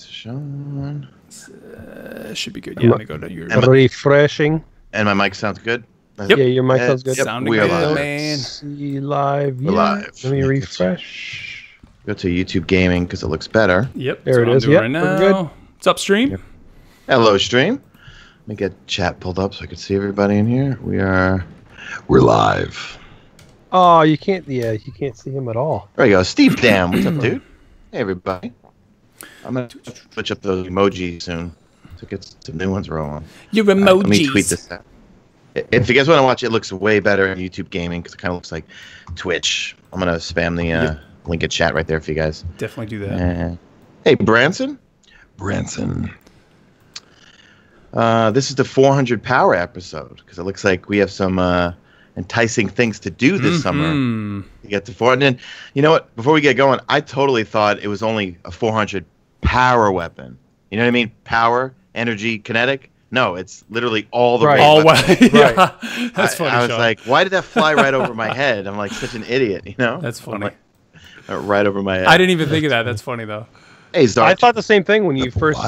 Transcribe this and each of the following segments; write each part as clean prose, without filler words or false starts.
Sean. Should be good. Yeah, let me go to your refreshing. And my mic sounds good. Yep. Yeah, your mic sounds good. Yep. Sounding good, live. man. See live. We're live. Let me refresh. Go to YouTube Gaming because it looks better. Yep. There it is. Yep. Right now. Good. What's up, stream? Yep. Hello, stream. Let me get chat pulled up so I can see everybody in here. We're live. Oh, you can't. Yeah, you can't see him at all. There we go. Steve Dam. What's up, dude? Hey, everybody. I'm gonna switch up those emojis soon to get some new ones rolling. Your emojis. Let me tweet this out. If you guys want to watch it, it looks way better in YouTube Gaming because it kind of looks like Twitch. I'm gonna spam the link in chat right there for you guys. Definitely do that. Hey, Branson. This is the 400 power episode because it looks like we have some enticing things to do this summer. You get to 400. And you know what? Before we get going, I totally thought it was only a 400 power weapon. You know what I mean? Power, energy, kinetic. No, it's literally all the way. All way. Yeah. That's funny. I was like, why did that fly right over my head? I'm like such an idiot, you know? That's funny. Like, right over my head. I didn't even think of that. That's funny though. Hey, Zark. I thought the same thing when you first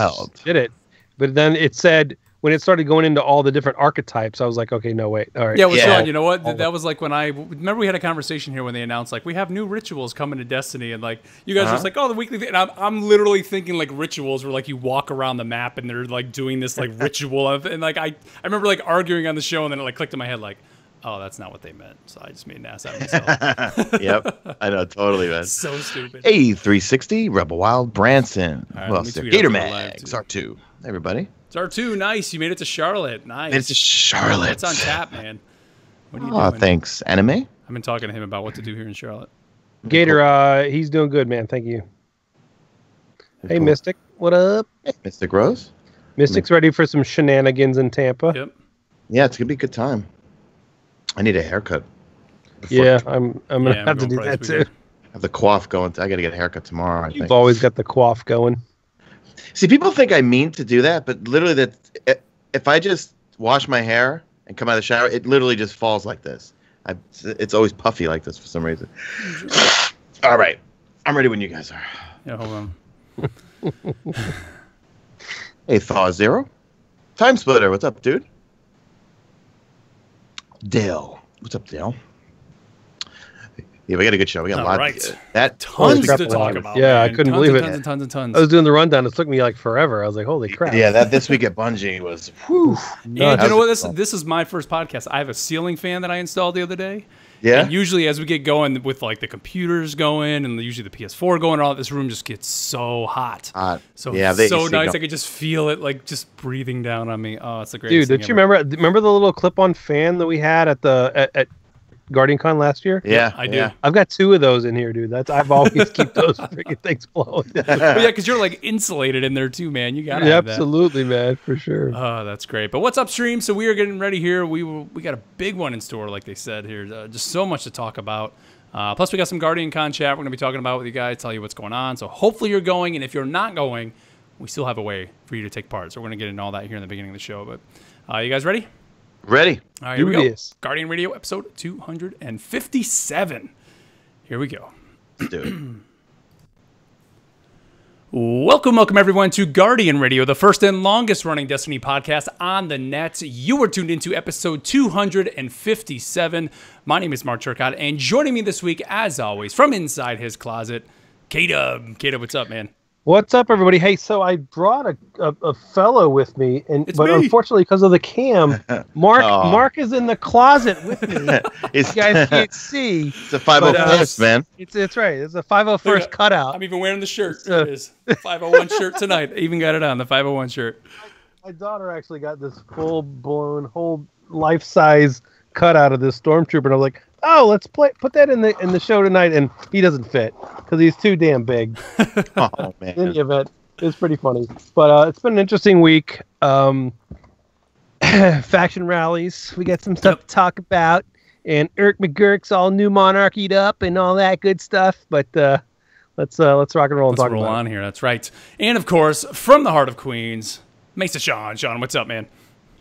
did it, but then it said when it started going into all the different archetypes, I was like, okay, no, wait, all right. Yeah, well, Sean, you know what? That was like when I remember we had a conversation here when they announced like we have new rituals coming to Destiny, and like you guys were just like, oh, the weekly thing. And I'm literally thinking like rituals where like you walk around the map and they're like doing this like ritual of, and like I remember like arguing on the show, and then it like clicked in my head like, oh, that's not what they meant. So I just made an ass out of myself. Yep, I know, totally, man. So stupid. Hey, 360, Rebel Wild, Branson. Right, Who else there? Gator Mag, Zark2. Everybody. Zark2, nice. You made it to Charlotte. Nice. It's Charlotte. What's on tap, man? What are you doing? Thanks. Anime? I've been talking to him about what to do here in Charlotte. Gator, he's doing good, man. Thank you. Hey, cool. Mystic. What up? Hey, Mystic Rose. Mystic's ready for some shenanigans in Tampa. Yep. Yeah, it's going to be a good time. I need a haircut. Yeah, I'm going to have to do that too. I have the coif going. I got to get a haircut tomorrow, I think. You've always got the coif going. See, people think I mean to do that, but literally, if I just wash my hair and come out of the shower, it literally just falls like this. It's always puffy like this for some reason. All right, I'm ready when you guys are. Yeah, hold on. Hey, Thaw Zero, Time Splitter, what's up, dude? Dale, what's up, Dale? Yeah, we got a good show. We got a lot. Right. Tons to talk about. Yeah, man. I couldn't believe it. Tons. I was doing the rundown. It took me like forever. I was like, holy crap. Yeah, that this week at Bungie was. Whew, and you know what? This is my first podcast. I have a ceiling fan that I installed the other day. Yeah. And usually, as we get going with like the computers going and usually the PS4 going, all this room just gets so hot. So yeah, so nice. I could just feel it like just breathing down on me. Oh, it's the greatest. Dude, don't you remember the little clip-on fan that we had at at GuardianCon last year? Yeah, I do. Yeah. I've got 2 of those in here, dude. I've always keep those freaking things blowing. Yeah, because you're like insulated in there too, man. You gotta have that. Absolutely, man, for sure. Oh, that's great. But what's up, stream? So we are getting ready here. We got a big one in store, like they said here. Just so much to talk about. Plus, we got some GuardianCon chat we're gonna be talking about with you guys, tell you what's going on. So hopefully you're going, and if you're not going, we still have a way for you to take part. So we're gonna get into all that here in the beginning of the show. But you guys ready? Ready. All right, here we go. Guardian Radio episode 257. Here we go. Let's do it. Welcome everyone to Guardian Radio, the first and longest running Destiny podcast on the net. You are tuned into episode 257. My name is Mark Turcott, and joining me this week, as always, from inside his closet, K-Dub. K-Dub, what's up, man? What's up, everybody? Hey, so I brought a fellow with me, but unfortunately, because of the cam, Mark is in the closet with me. You guys can't see. It's a 501st, man. It's right. It's a 501st cutout. I'm even wearing the shirt. There it is. 501 shirt tonight. I even got it on, the 501 shirt. My daughter actually got this full-blown, whole life-size cutout of this stormtrooper, and I was like, oh, let's put that in the show tonight, and he doesn't fit because he's too damn big. Oh man! In the event, it's pretty funny, but it's been an interesting week. Faction rallies, we got some stuff to talk about, and Irk McGurk's all new monarchied up and all that good stuff. But let's rock and roll and talk about it. Let's roll on here. That's right. And of course, from the heart of Queens, Mesa Sean. Sean, what's up, man?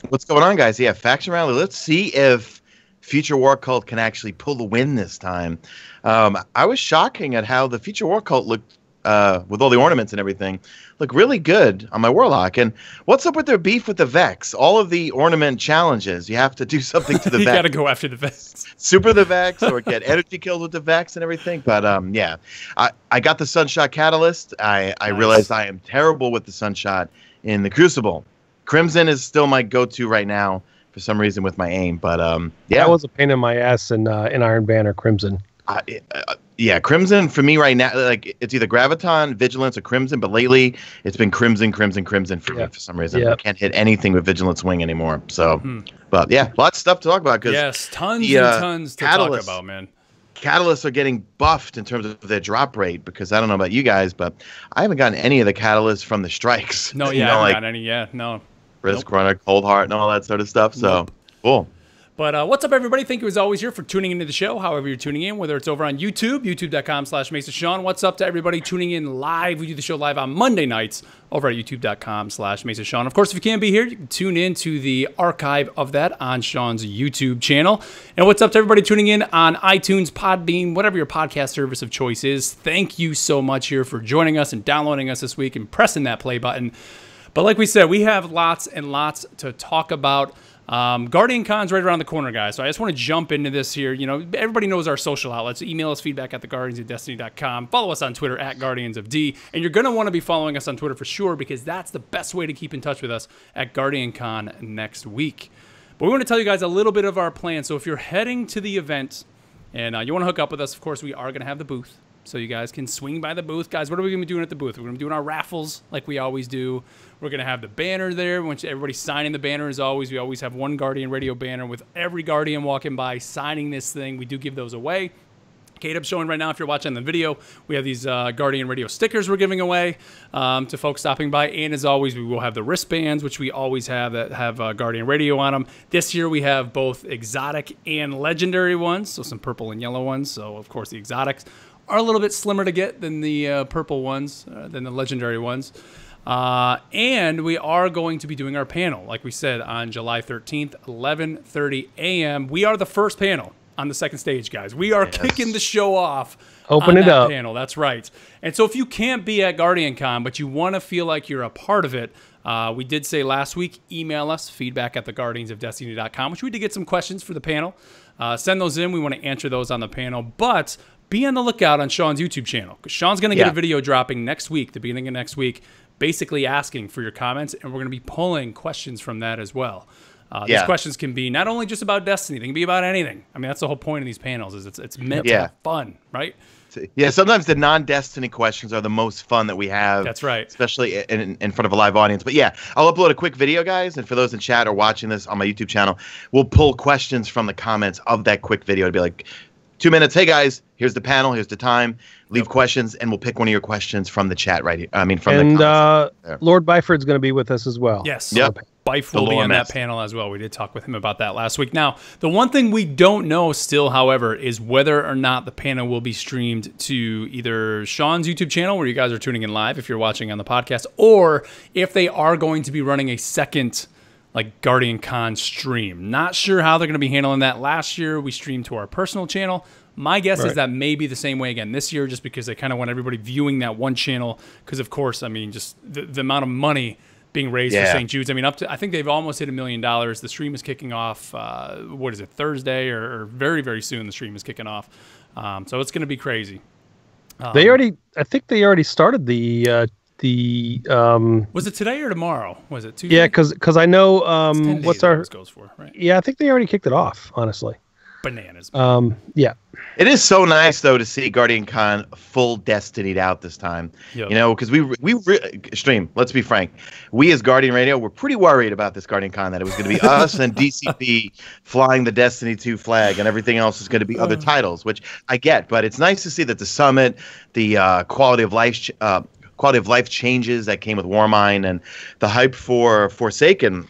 What's going on, guys? Yeah, faction rally. Let's see if Future War Cult can actually pull the win this time. I was shocking at how the Future War Cult looked with all the ornaments and everything, look really good on my Warlock. And what's up with their beef with the Vex? All of the ornament challenges, you have to do something to the You Vex. got to go after the Vex. Super the Vex or get energy kills with the Vex and everything. But yeah, I got the Sunshot Catalyst. I realized I am terrible with the Sunshot in the Crucible. Crimson is still my go-to right now for some reason with my aim. But yeah, that was a pain in my ass in Iron Banner Crimson. Yeah, Crimson for me right now, like it's either Graviton, Vigilance, or Crimson. But lately, it's been Crimson for me for some reason. I can't hit anything with Vigilance Wing anymore. So, but yeah, lots of stuff to talk about. Yes, tons and tons to talk about, man. Catalysts are getting buffed in terms of their drop rate because I don't know about you guys, but I haven't gotten any of the catalysts from the strikes. No, yeah, I haven't gotten any. Yeah, no. Risk Runner, Cold Heart, and all that sort of stuff. So, cool. But what's up, everybody? Thank you, as always, here for tuning into the show, however you're tuning in, whether it's over on YouTube, youtube.com/MesaSean. What's up to everybody tuning in live? We do the show live on Monday nights over at youtube.com/MesaSean. Of course, if you can't be here, you can tune in to the archive of that on Sean's YouTube channel. And what's up to everybody tuning in on iTunes, Podbean, whatever your podcast service of choice is. Thank you so much here for joining us and downloading us this week and pressing that play button. But like we said, we have lots and lots to talk about. Guardian Con's right around the corner, guys. So I just want to jump into this here. You know, everybody knows our social outlets. Email us feedback at theguardiansofdestiny.com. Follow us on Twitter at GuardiansofD. And you're going to want to be following us on Twitter for sure because that's the best way to keep in touch with us at Guardian Con next week. But we want to tell you guys a little bit of our plan. So if you're heading to the event and you want to hook up with us, of course, we are going to have the booth. So you guys can swing by the booth. Guys, what are we going to be doing at the booth? We're going to be doing our raffles like we always do. We're going to have the banner there. Which everybody's signing the banner as always. We always have one Guardian Radio banner with every Guardian walking by signing this thing. We do give those away. K-Dub's showing right now, if you're watching the video, we have these Guardian Radio stickers we're giving away to folks stopping by. And as always, we will have the wristbands, which we always have that have Guardian Radio on them. This year, we have both exotic and legendary ones, so some purple and yellow ones. So, of course, the exotics are a little bit slimmer to get than the purple ones, than the legendary ones. And we are going to be doing our panel, like we said, on July 13th, 11:30 a.m. We are the first panel on the second stage, guys. We are kicking the show off. Open it up. Panel. That's right. And so if you can't be at Guardian Con, but you want to feel like you're a part of it, we did say last week, email us, feedback at theguardiansofdestiny.com, which we did get some questions for the panel. Send those in. We want to answer those on the panel. But be on the lookout on Sean's YouTube channel, because Sean's going to get a video dropping next week, the beginning of next week, basically asking for your comments, and we're going to be pulling questions from that as well. These questions can be not only just about Destiny, they can be about anything. I mean, that's the whole point of these panels, is it's meant to have fun, right? Yeah, sometimes the non-Destiny questions are the most fun that we have. That's right. Especially in front of a live audience. But yeah, I'll upload a quick video, guys, and for those in chat or watching this on my YouTube channel, we'll pull questions from the comments of that quick video to be like, 2 minutes. Hey guys, here's the panel. Here's the time. Leave questions, and we'll pick one of your questions from the chat right here. I mean, from the comments. Lord Byford's going to be with us as well. Yes. Yep. Byf will be on that panel as well. We did talk with him about that last week. Now, the one thing we don't know still, however, is whether or not the panel will be streamed to either Sean's YouTube channel, where you guys are tuning in live if you're watching on the podcast, or if they are going to be running a second like Guardian Con stream. Not sure how they're going to be handling that. Last year, we streamed to our personal channel. My guess is that may be the same way again this year, just because they kind of want everybody viewing that one channel. Because, of course, I mean, just the amount of money being raised for St. Jude's. I mean, I think they've almost hit $1 million. The stream is kicking off, what is it, Thursday or very, very soon the stream is kicking off. So it's going to be crazy. I think they already started the was it today or tomorrow? Was it Tuesday? Yeah, because I know what's our goes for, right? Yeah, I think they already kicked it off, honestly. Bananas. Yeah. It is so nice though to see Guardian Con full Destinied out this time. Yep. You know, because we stream. Let's be frank, we as Guardian Radio were pretty worried about this Guardian Con, that it was going to be us and DCP flying the Destiny 2 flag, and everything else is going to be other titles, which I get. But it's nice to see that the summit, the quality of life changes that came with Warmind, and the hype for Forsaken,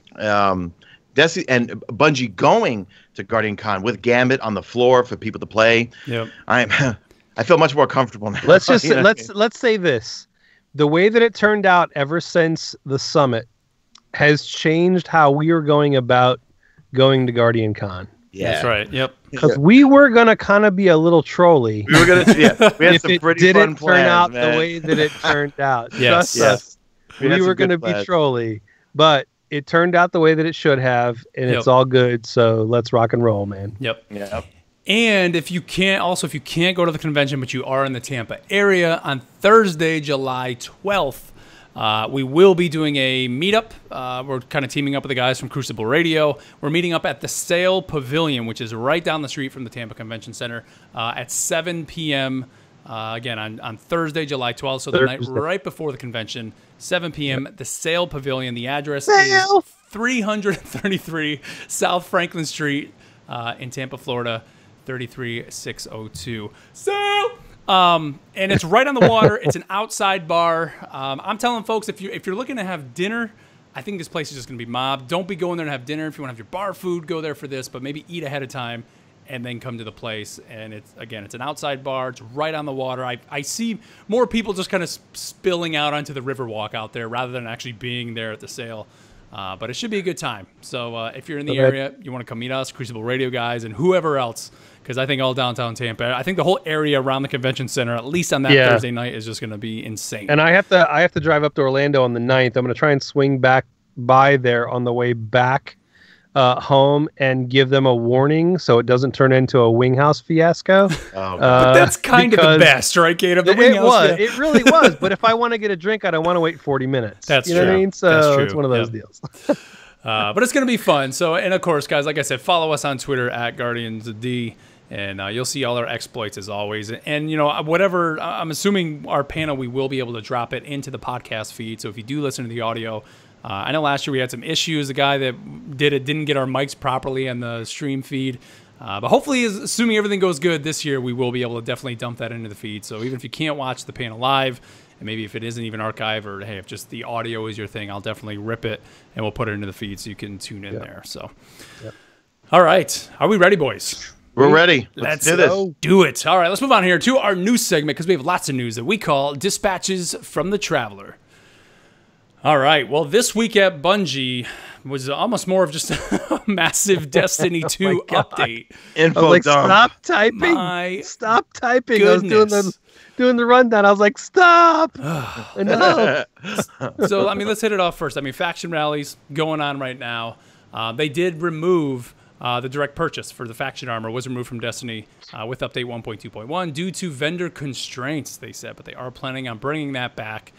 Destiny, and Bungie going to Guardian Con with Gambit on the floor for people to play. Yep. I feel much more comfortable now. Let's just let's say this: the way that it turned out ever since the summit has changed how we are going about going to Guardian Con. Yeah, that's right. Yep. Because we were gonna kind of be a little trolly. We were gonna, we had if some it pretty didn't fun turn plans, out man. the way that it turned out. Yes. Trust us, We had we some were good gonna be plans. trolly, but it turned out the way that it should have, and it's all good. So let's rock and roll, man. Yep. Yep. And if you can't go to the convention, but you are in the Tampa area on Thursday, July 12th, we will be doing a meetup. We're kind of teaming up with the guys from Crucible Radio. We're meeting up at the Sail Pavilion, which is right down the street from the Tampa Convention Center, at 7 p.m. Again, on Thursday, July 12th, so the night right before the convention, 7 p.m. Yep. The Sail Pavilion. The address is 333 South Franklin Street in Tampa, Florida, 33602. Sail! And it's right on the water. It's an outside bar. I'm telling folks, if you're looking to have dinner, I think this place is just going to be mobbed. Don't be going there to have dinner. If you want to have your bar food, go there for this, but maybe eat ahead of time and then come to the place. And it's an outside bar. It's right on the water. I see more people just kind of spilling out onto the Riverwalk out there rather than actually being there at the sale. But it should be a good time. So if you're in the area, you want to come meet us, Crucible Radio guys, and whoever else, because I think all downtown Tampa, I think the whole area around the convention center, at least on that Thursday night, is just going to be insane. And I have to drive up to Orlando on the 9th. I'm going to try and swing back by there on the way back home and give them a warning so it doesn't turn into a Winghouse fiasco. But that's kind of the best, right, Caleb? The it really was. But if I want to get a drink, I don't want to wait 40 minutes. That's you know what I mean? So it's one of those deals. But it's going to be fun. So, and of course, guys, like I said, follow us on Twitter at GuardiansD. And you'll see all our exploits as always. And, whatever, I'm assuming our panel, we will be able to drop it into the podcast feed. So if you do listen to the audio, I know last year we had some issues. The guy that did it didn't get our mics properly on the stream feed. But hopefully, assuming everything goes good this year, we will be able to definitely dump that into the feed. So even if you can't watch the panel live, and maybe if it isn't even archived, or hey, if just the audio is your thing, I'll definitely rip it and we'll put it into the feed so you can tune in there. So, all right. Are we ready, boys? We're ready. Let's do this. Do it. All right, let's move on here to our news segment because we have lots of news that we call Dispatches from the Traveler. All right, well, this week at Bungie was almost more of just a massive Destiny 2 update. Info like, dump. stop typing. Stop typing. Goodness. I was doing the rundown. I was like, stop. No. So, let's hit it off first. Faction rallies going on right now. They did remove the direct purchase for the faction armor was removed from Destiny with update 1.2.1 due to vendor constraints, they said, but they are planning on bringing that back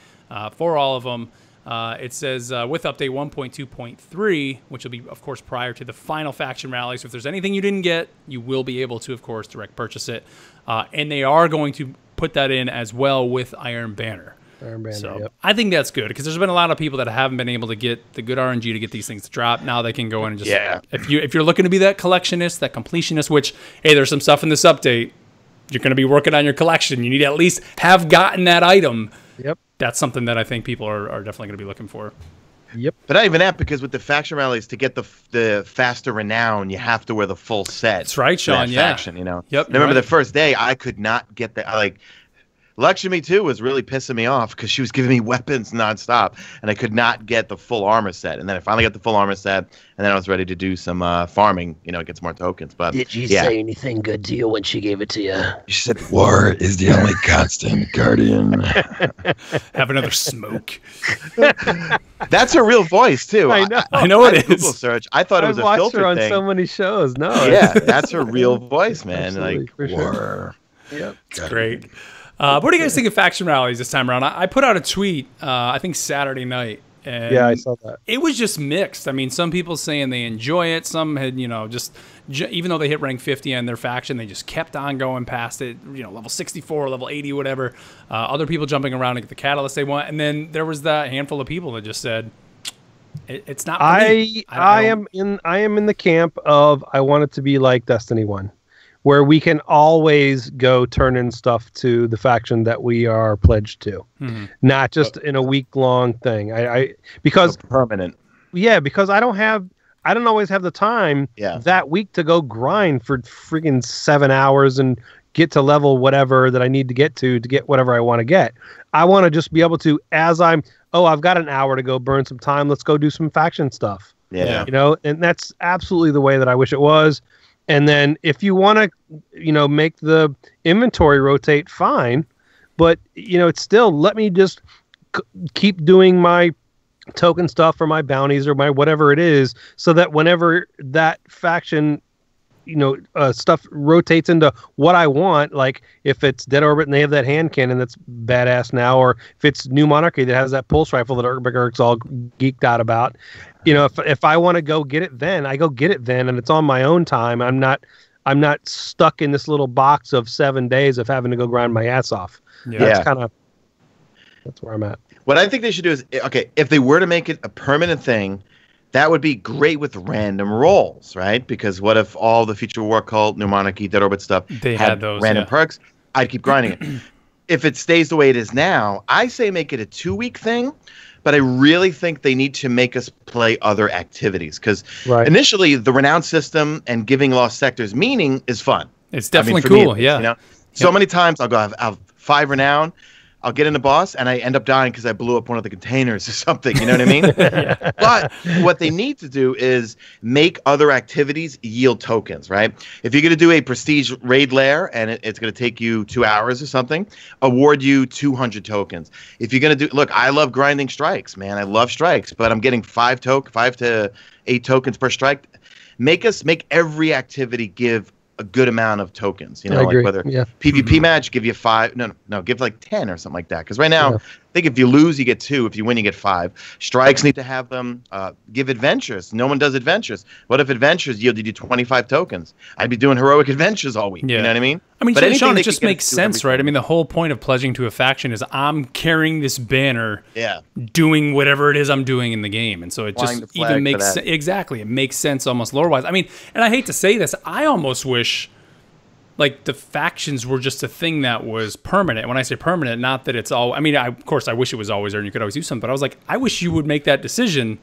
for all of them. It says with update 1.2.3, which will be, of course, prior to the final faction rally. So if there's anything you didn't get, you will be able to, of course, direct purchase it. And they are going to put that in as well with Iron Banner. So I think that's good because there's been a lot of people that haven't been able to get the good RNG to get these things to drop. Now they can go in and just if you're looking to be that collectionist, that completionist, which hey, there's some stuff in this update. You're going to be working on your collection. You need to at least have gotten that item. Yep. That's something that I think people are definitely going to be looking for. Yep. But not even that, because with the faction rallies, to get the faster renown, you have to wear the full set. That's right, Sean. Faction, Yep. I remember the first day I could not get the Lakshmi too was really pissing me off because she was giving me weapons nonstop, and I could not get the full armor set. And then I finally got the full armor set, and then I was ready to do some farming, get some more tokens. But did she say anything good to you when she gave it to you? She said, "War is the only constant, Guardian." Have another smoke. That's her real voice too. I know. I know it is. Google search. I thought it was a filter I've watched her on thing. so many shows. No. Yeah, that's her real voice, man. Absolutely, for War. Sure. Yep. It's great. What do you guys think of faction rallies this time around? I put out a tweet, I think Saturday night. And I saw that. It was just mixed. Some people saying they enjoy it. Some had, just even though they hit rank 50 on their faction, they just kept on going past it, level 64, level 80, whatever. Other people jumping around to get the catalyst they want. And then there was that handful of people that just said, it's not for me. I am in the camp of I want it to be like Destiny 1. Where we can always go turn in stuff to the faction that we are pledged to, not just in a week-long thing. Because permanent. Yeah, because I don't always have the time that week to go grind for freaking 7 hours and get to level whatever that I need to get whatever I want to get. I want to just be able to, as I've got an hour to go burn some time. Let's go do some faction stuff. Yeah. And that's absolutely the way that I wish it was. And then if you want to, make the inventory rotate, fine. But, it's still, let me just keep doing my token stuff or my bounties or my whatever it is, so that whenever that faction, stuff rotates into what I want, like if it's Dead Orbit and they have that hand cannon that's badass now, or if it's New Monarchy that has that pulse rifle that Eric's all geeked out about, if I want to go get it then, I go get it then, and it's on my own time. I'm not stuck in this little box of 7 days of having to go grind my ass off. That's where I'm at. What I think they should do is, okay, if they were to make it a permanent thing, that would be great with random rolls, right? Because what if all the Future War Cult, New Monarchy, Dead Orbit stuff had those random perks? I'd keep grinding it. If it stays the way it is now, I say make it a 2-week thing, but I really think they need to make us play other activities. Because initially, the Renown system and giving Lost Sectors meaning is fun. It's definitely cool, So many times I'll go, I'll have 5 Renown, I'll get in the boss, and I end up dying because I blew up one of the containers or something. You know what I mean? But what they need to do is make other activities yield tokens, right? If you're going to do a prestige raid lair and it's going to take you 2 hours or something, award you 200 tokens. If you're going to do, look, I love grinding strikes, man. I love strikes, but I'm getting 5 to 8 tokens per strike. Make every activity give a good amount of tokens, like whether PvP match give you 5, give like 10 or something like that. Because right now, I think if you lose, you get 2. If you win, you get 5. Strikes need to have them. Give adventures. No one does adventures. What if adventures yielded you 25 tokens? I'd be doing heroic adventures all week. You know what I mean? I mean, Sean, it just makes sense, right? I mean, the whole point of pledging to a faction is I'm carrying this banner, doing whatever it is I'm doing in the game, and so it just even makes exactly. It makes sense almost lore-wise. I mean, and I hate to say this, I almost wish like the factions were just a thing that was permanent. When I say permanent, not that it's all. I mean, of course, I wish it was always there and you could always do something. But I was like, I wish you would make that decision, and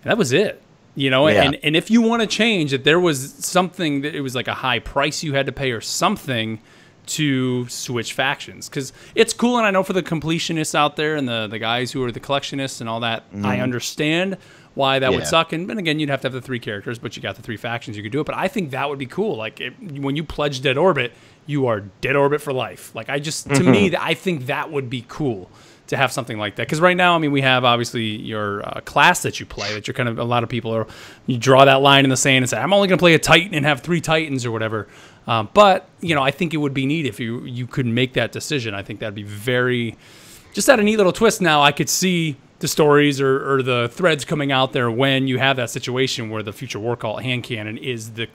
that was it. And if you want to change, that there was something that it was like a high price you had to pay or something to switch factions, because it's cool. And I know for the completionists out there and the guys who are the collectionists and all that, I understand why that would suck. And again, you'd have to have the 3 characters, but you got the 3 factions, you could do it. But I think that would be cool. Like when you pledge Dead Orbit, you are Dead Orbit for life. Like to me, I think that would be cool to have something like that. Because right now, I mean, we have obviously your class that you play, that you're kind of, a lot of people are, you draw that line in the sand and say, I'm only going to play a Titan and have 3 Titans or whatever. But, I think it would be neat if you could make that decision. I think that'd be just a neat little twist. Now, I could see the stories or the threads coming out there when you have that situation where the Future War Cult hand cannon is the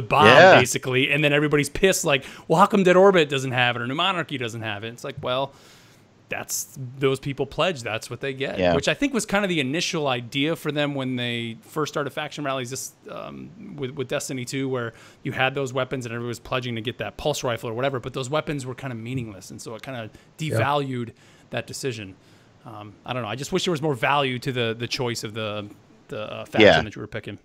bomb, basically, and then everybody's pissed, like, well, how come Dead Orbit doesn't have it or New Monarchy doesn't have it? It's like, well, that's those people pledge, that's what they get, which I think was kind of the initial idea for them when they first started faction rallies with Destiny 2, where you had those weapons and everyone was pledging to get that pulse rifle or whatever, but those weapons were kind of meaningless, and so it kind of devalued that decision. I don't know, I just wish there was more value to the choice of the faction that you were picking.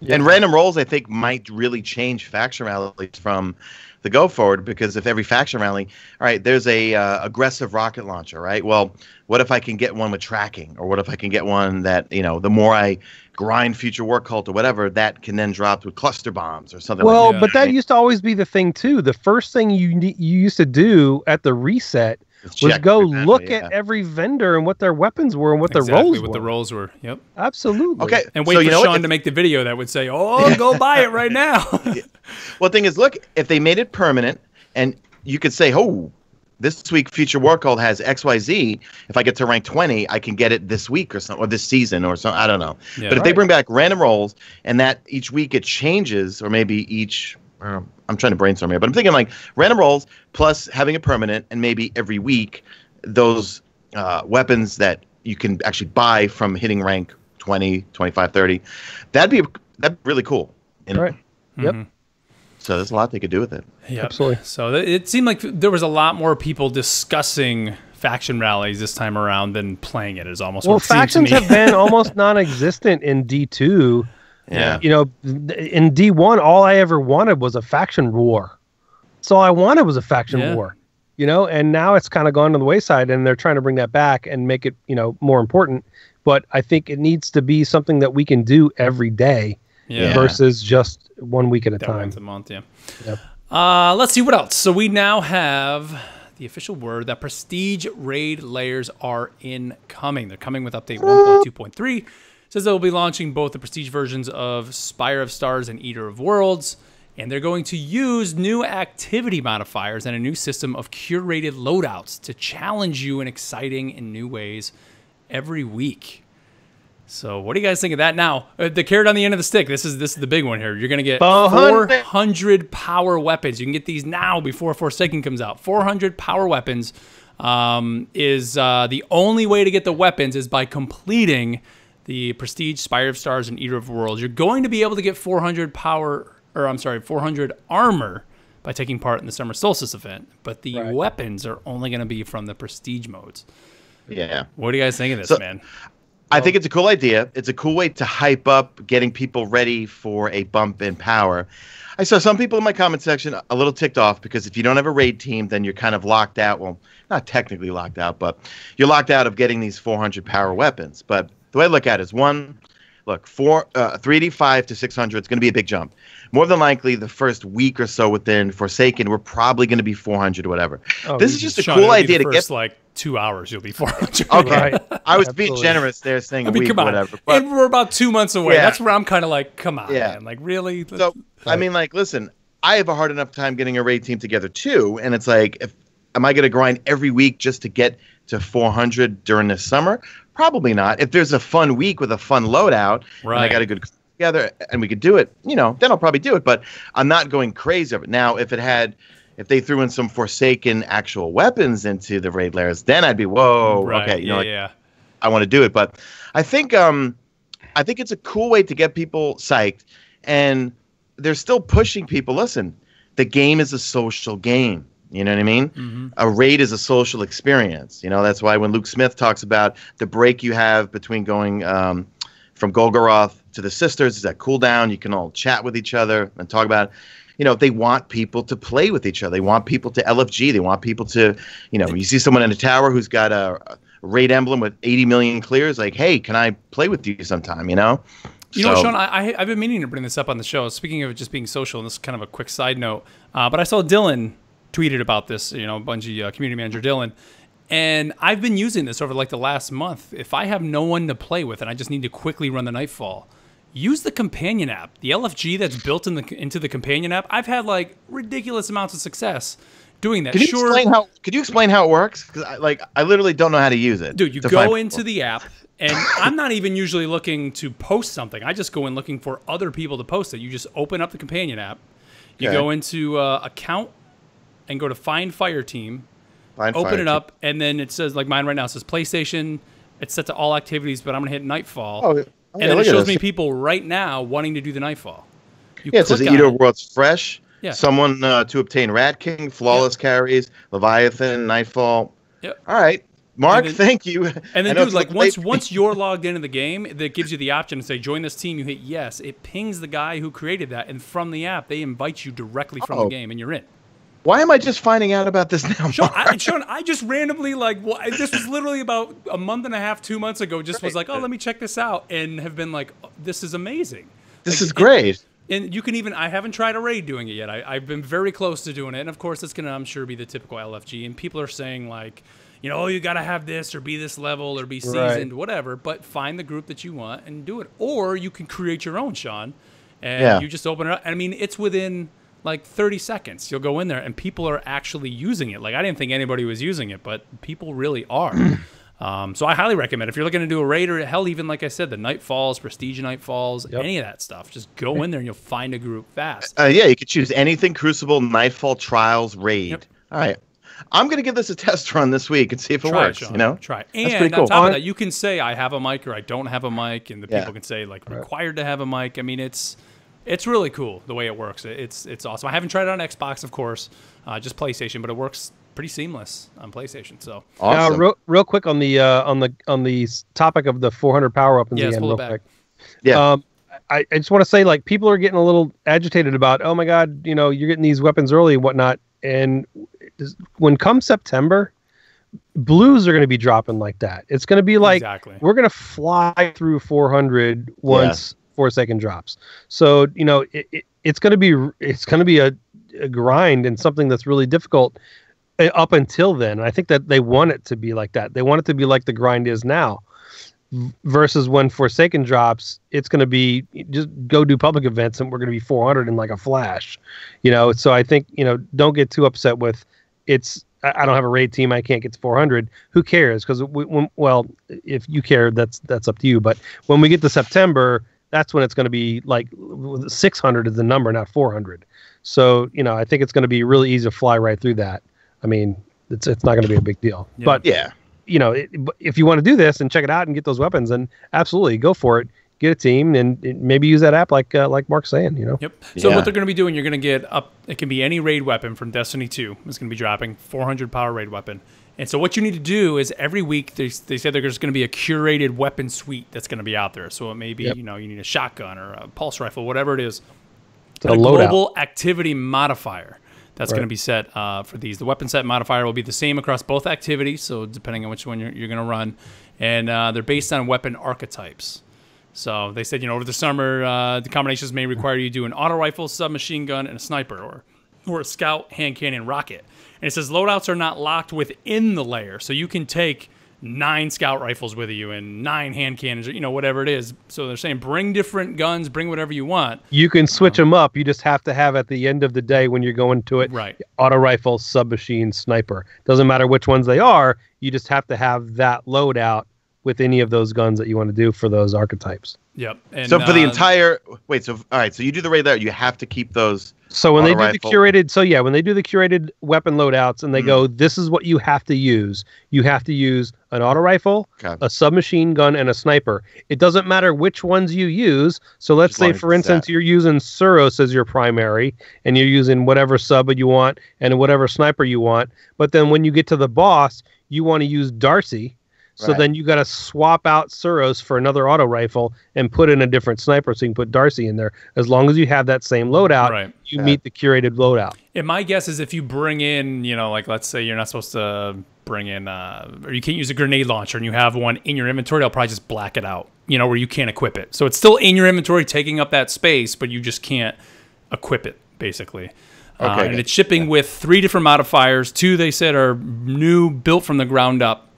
And random rolls, I think, might really change faction rallies from the go forward, because if every faction rally, all right, there's a aggressive rocket launcher, right? Well, what if I can get one with tracking, or what if I can get one that, the more I grind Future War Cult or whatever, that can then drop with cluster bombs or something like that. Well, but that used to always be the thing too. The first thing you used to do at the reset was go look at every vendor and what their weapons were and what their roles were. What the roles were. Yep. Absolutely. Okay. And wait for Sean to make the video that would say, "Oh, go buy it right now." Well, the thing is, look, if they made it permanent, and you could say, "Oh, this week Future War Cult has XYZ. If I get to rank 20, I can get it this week or something, or this season or something." I don't know. Yeah, but if they bring back random rolls, and that each week it changes, or maybe each. I'm trying to brainstorm here, but I'm thinking like random rolls plus having a permanent, and maybe every week those weapons that you can actually buy from hitting rank 20, 25, 30. That'd be really cool. Right. Yep. So there's a lot they could do with it. Yeah, absolutely. So it seemed like there was a lot more people discussing faction rallies this time around than playing it. Is almost well, what it seemed factions to me. have been almost non-existent in D2. Yeah. In D1, all I ever wanted was a faction war. So all I wanted was a faction war. And now it's kind of gone to the wayside, and they're trying to bring that back and make it, more important. But I think it needs to be something that we can do every day. versus just 1 week at a that time. once a month, yeah. Yep. Let's see what else. So we now have the official word that prestige raid layers are incoming. They're coming with update 1.2.3. Says they'll be launching both the prestige versions of Spire of Stars and Eater of Worlds, and they're going to use new activity modifiers and a new system of curated loadouts to challenge you in exciting and new ways every week. So what do you guys think of that? Now, the carrot on the end of the stick, this is the big one here. You're going to get 400 power weapons. You can get these now before Forsaken comes out. 400 power weapons is the only way to get the weapons is by completing the Prestige, Spire of Stars, and Eater of Worlds. You're going to be able to get 400 armor by taking part in the Summer Solstice event, but the weapons are only going to be from the Prestige modes. Yeah. What do you guys think of this, man? I think it's a cool idea. It's a cool way to hype up getting people ready for a bump in power. I saw some people in my comment section a little ticked off because if you don't have a raid team, then you're kind of locked out. Well, not technically locked out, but you're locked out of getting these 400 power weapons. But the way I look at it is, one, look, 385 to 600, it's going to be a big jump. More than likely, the first week or so within Forsaken, we're probably going to be 400 or whatever. Oh, this is just a cool idea to get. Like 2 hours, you'll be 400. Okay, I was being generous there, saying a week or whatever. But, and we're about 2 months away. That's where I'm kind of like, come on, man. Like, really? So, I mean, like, listen, I have a hard enough time getting a raid team together, too. And it's like, am I going to grind every week just to get to 400 during the summer? Probably not. If there's a fun week with a fun loadout, and I got a good together, and we could do it, then I'll probably do it. But I'm not going crazy over it. Now, if they threw in some Forsaken actual weapons into the raid layers, then I'd be, whoa, okay, I want to do it. But I think it's a cool way to get people psyched, and they're still pushing people. Listen, the game is a social game. You know what I mean? Mm-hmm. A raid is a social experience. That's why when Luke Smith talks about the break you have between going from Golgoroth to the Sisters is that cooldown. You can all chat with each other and talk about it. They want people to play with each other. They want people to LFG. They want people to, you see someone in a tower who's got a raid emblem with 80 million clears. Like, hey, can I play with you sometime? You know, Sean, I've been meaning to bring this up on the show. Speaking of it just being social, and this is kind of a quick side note, but I saw Dylan tweeted about this, Bungie community manager Dylan, and I've been using this over like the last month. If I have no one to play with and I just need to quickly run the Nightfall, use the companion app. The LFG that's built into the companion app, I've had like ridiculous amounts of success doing that. Could you explain how it works? Because I literally don't know how to use it. Dude, you go into the app, and I'm not even usually looking to post something. I just go in looking for other people to post it. You just open up the companion app. You go into account and go to Find Fire Team. Open it up, and then it says, like mine right now, it says PlayStation. It's set to all activities, but I'm going to hit Nightfall. And then it shows me people right now wanting to do the Nightfall. It says Eater of Worlds fresh. Yeah. Someone to obtain Rat King, Flawless carries, Leviathan, Nightfall. Yep. All right. Mark, thank you. And then, dude, like once you're logged into the game, that gives you the option to say, join this team. You hit yes. It pings the guy who created that, and from the app, they invite you directly from the game, and you're in. Why am I just finding out about this now, Sean, I just randomly, this was literally about a month and a half, 2 months ago, was like, oh, let me check this out, and have been like, oh, this is amazing. This is great. And you can even, I haven't tried a raid doing it yet. I've been very close to doing it, and of course, it's going to, I'm sure, be the typical LFG, and people are saying, like, oh, you got to have this, or be this level, or be seasoned, whatever, but find the group that you want and do it. Or you can create your own, Sean, and you just open it up. I mean, it's within like 30 seconds. You'll go in there and people are actually using it. Like, I didn't think anybody was using it, but people really are. So I highly recommend, if you're looking to do a raid, or hell, even like I said, the Nightfalls, Prestige Nightfalls, any of that stuff, just go in there and you'll find a group fast. You could choose anything: Crucible, Nightfall, Trials, Raid. Yep. All right. I'm going to give this a test run this week and see if it works. Try. And on top of that, you can say, I have a mic or I don't have a mic, and the people can say, like, required to have a mic. I mean, it's really cool the way it works. It's awesome. I haven't tried it on Xbox, of course, just PlayStation, but it works pretty seamless on PlayStation. So awesome. Now, real quick on the topic of the 400 power weapons again, real quick. Yeah. I just want to say, like, people are getting a little agitated about, oh my God, you're getting these weapons early and whatnot. And when come September, blues are going to be dropping like that. It's going to be like we're going to fly through 400 once 4-second drops. So it's going to be a grind and something that's really difficult up until then. And I think that they want it to be like that. They want it to be like the grind is now. Versus when Forsaken drops, it's going to be just go do public events and we're going to be 400 in like a flash, So I think don't get too upset with it's. I don't have a raid team. I can't get to 400. Who cares? Because if you care, that's up to you. But when we get to September, that's when it's going to be like 600 is the number, not 400. So I think it's going to be really easy to fly right through that. I mean, it's not going to be a big deal. Yeah. But yeah. If you want to do this and check it out and get those weapons, then absolutely go for it. Get a team and maybe use that app like Mark's saying. Yep. So what they're going to be doing, you're going to get up. It can be any raid weapon from Destiny 2. It's going to be dropping 400 power raid weapon. And so what you need to do is every week they said there's going to be a curated weapon suite that's going to be out there. So it may be you need a shotgun or a pulse rifle, whatever it is. A global activity modifier. That's going to be set for these. The weapon set modifier will be the same across both activities, so depending on which one you're going to run. And they're based on weapon archetypes. So they said, over the summer, the combinations may require you to do an auto rifle, submachine gun, and a sniper, or a scout, hand cannon, rocket. And it says loadouts are not locked within the layer, so you can take 9 scout rifles with you and 9 hand cannons, or whatever it is. So they're saying bring different guns, bring whatever you want. You can switch them up. You just have to have at the end of the day when you're going to it, auto rifle, submachine, sniper. Doesn't matter which ones they are. You just have to have that loadout with any of those guns that you want to do for those archetypes. Yep. And, so for the entire all right. So you do the raid there. You have to keep those. So when they do the curated, when they do the curated weapon loadouts and they go, this is what you have to use. You have to use an auto rifle, a submachine gun, and a sniper. It doesn't matter which ones you use. So let's say, for instance, you're using Suros as your primary, and you're using whatever sub you want and whatever sniper you want. But then when you get to the boss, you want to use Darcy. So then you got to swap out Suros for another auto rifle and put in a different sniper so you can put Darcy in there. As long as you have that same loadout, you meet the curated loadout. And my guess is if you bring in, like let's say you're not supposed to bring in, or you can't use a grenade launcher and you have one in your inventory, they'll probably just black it out, where you can't equip it. So it's still in your inventory taking up that space, but you just can't equip it, basically. And it's shipping with 3 different modifiers. 2, they said, are new, built from the ground up.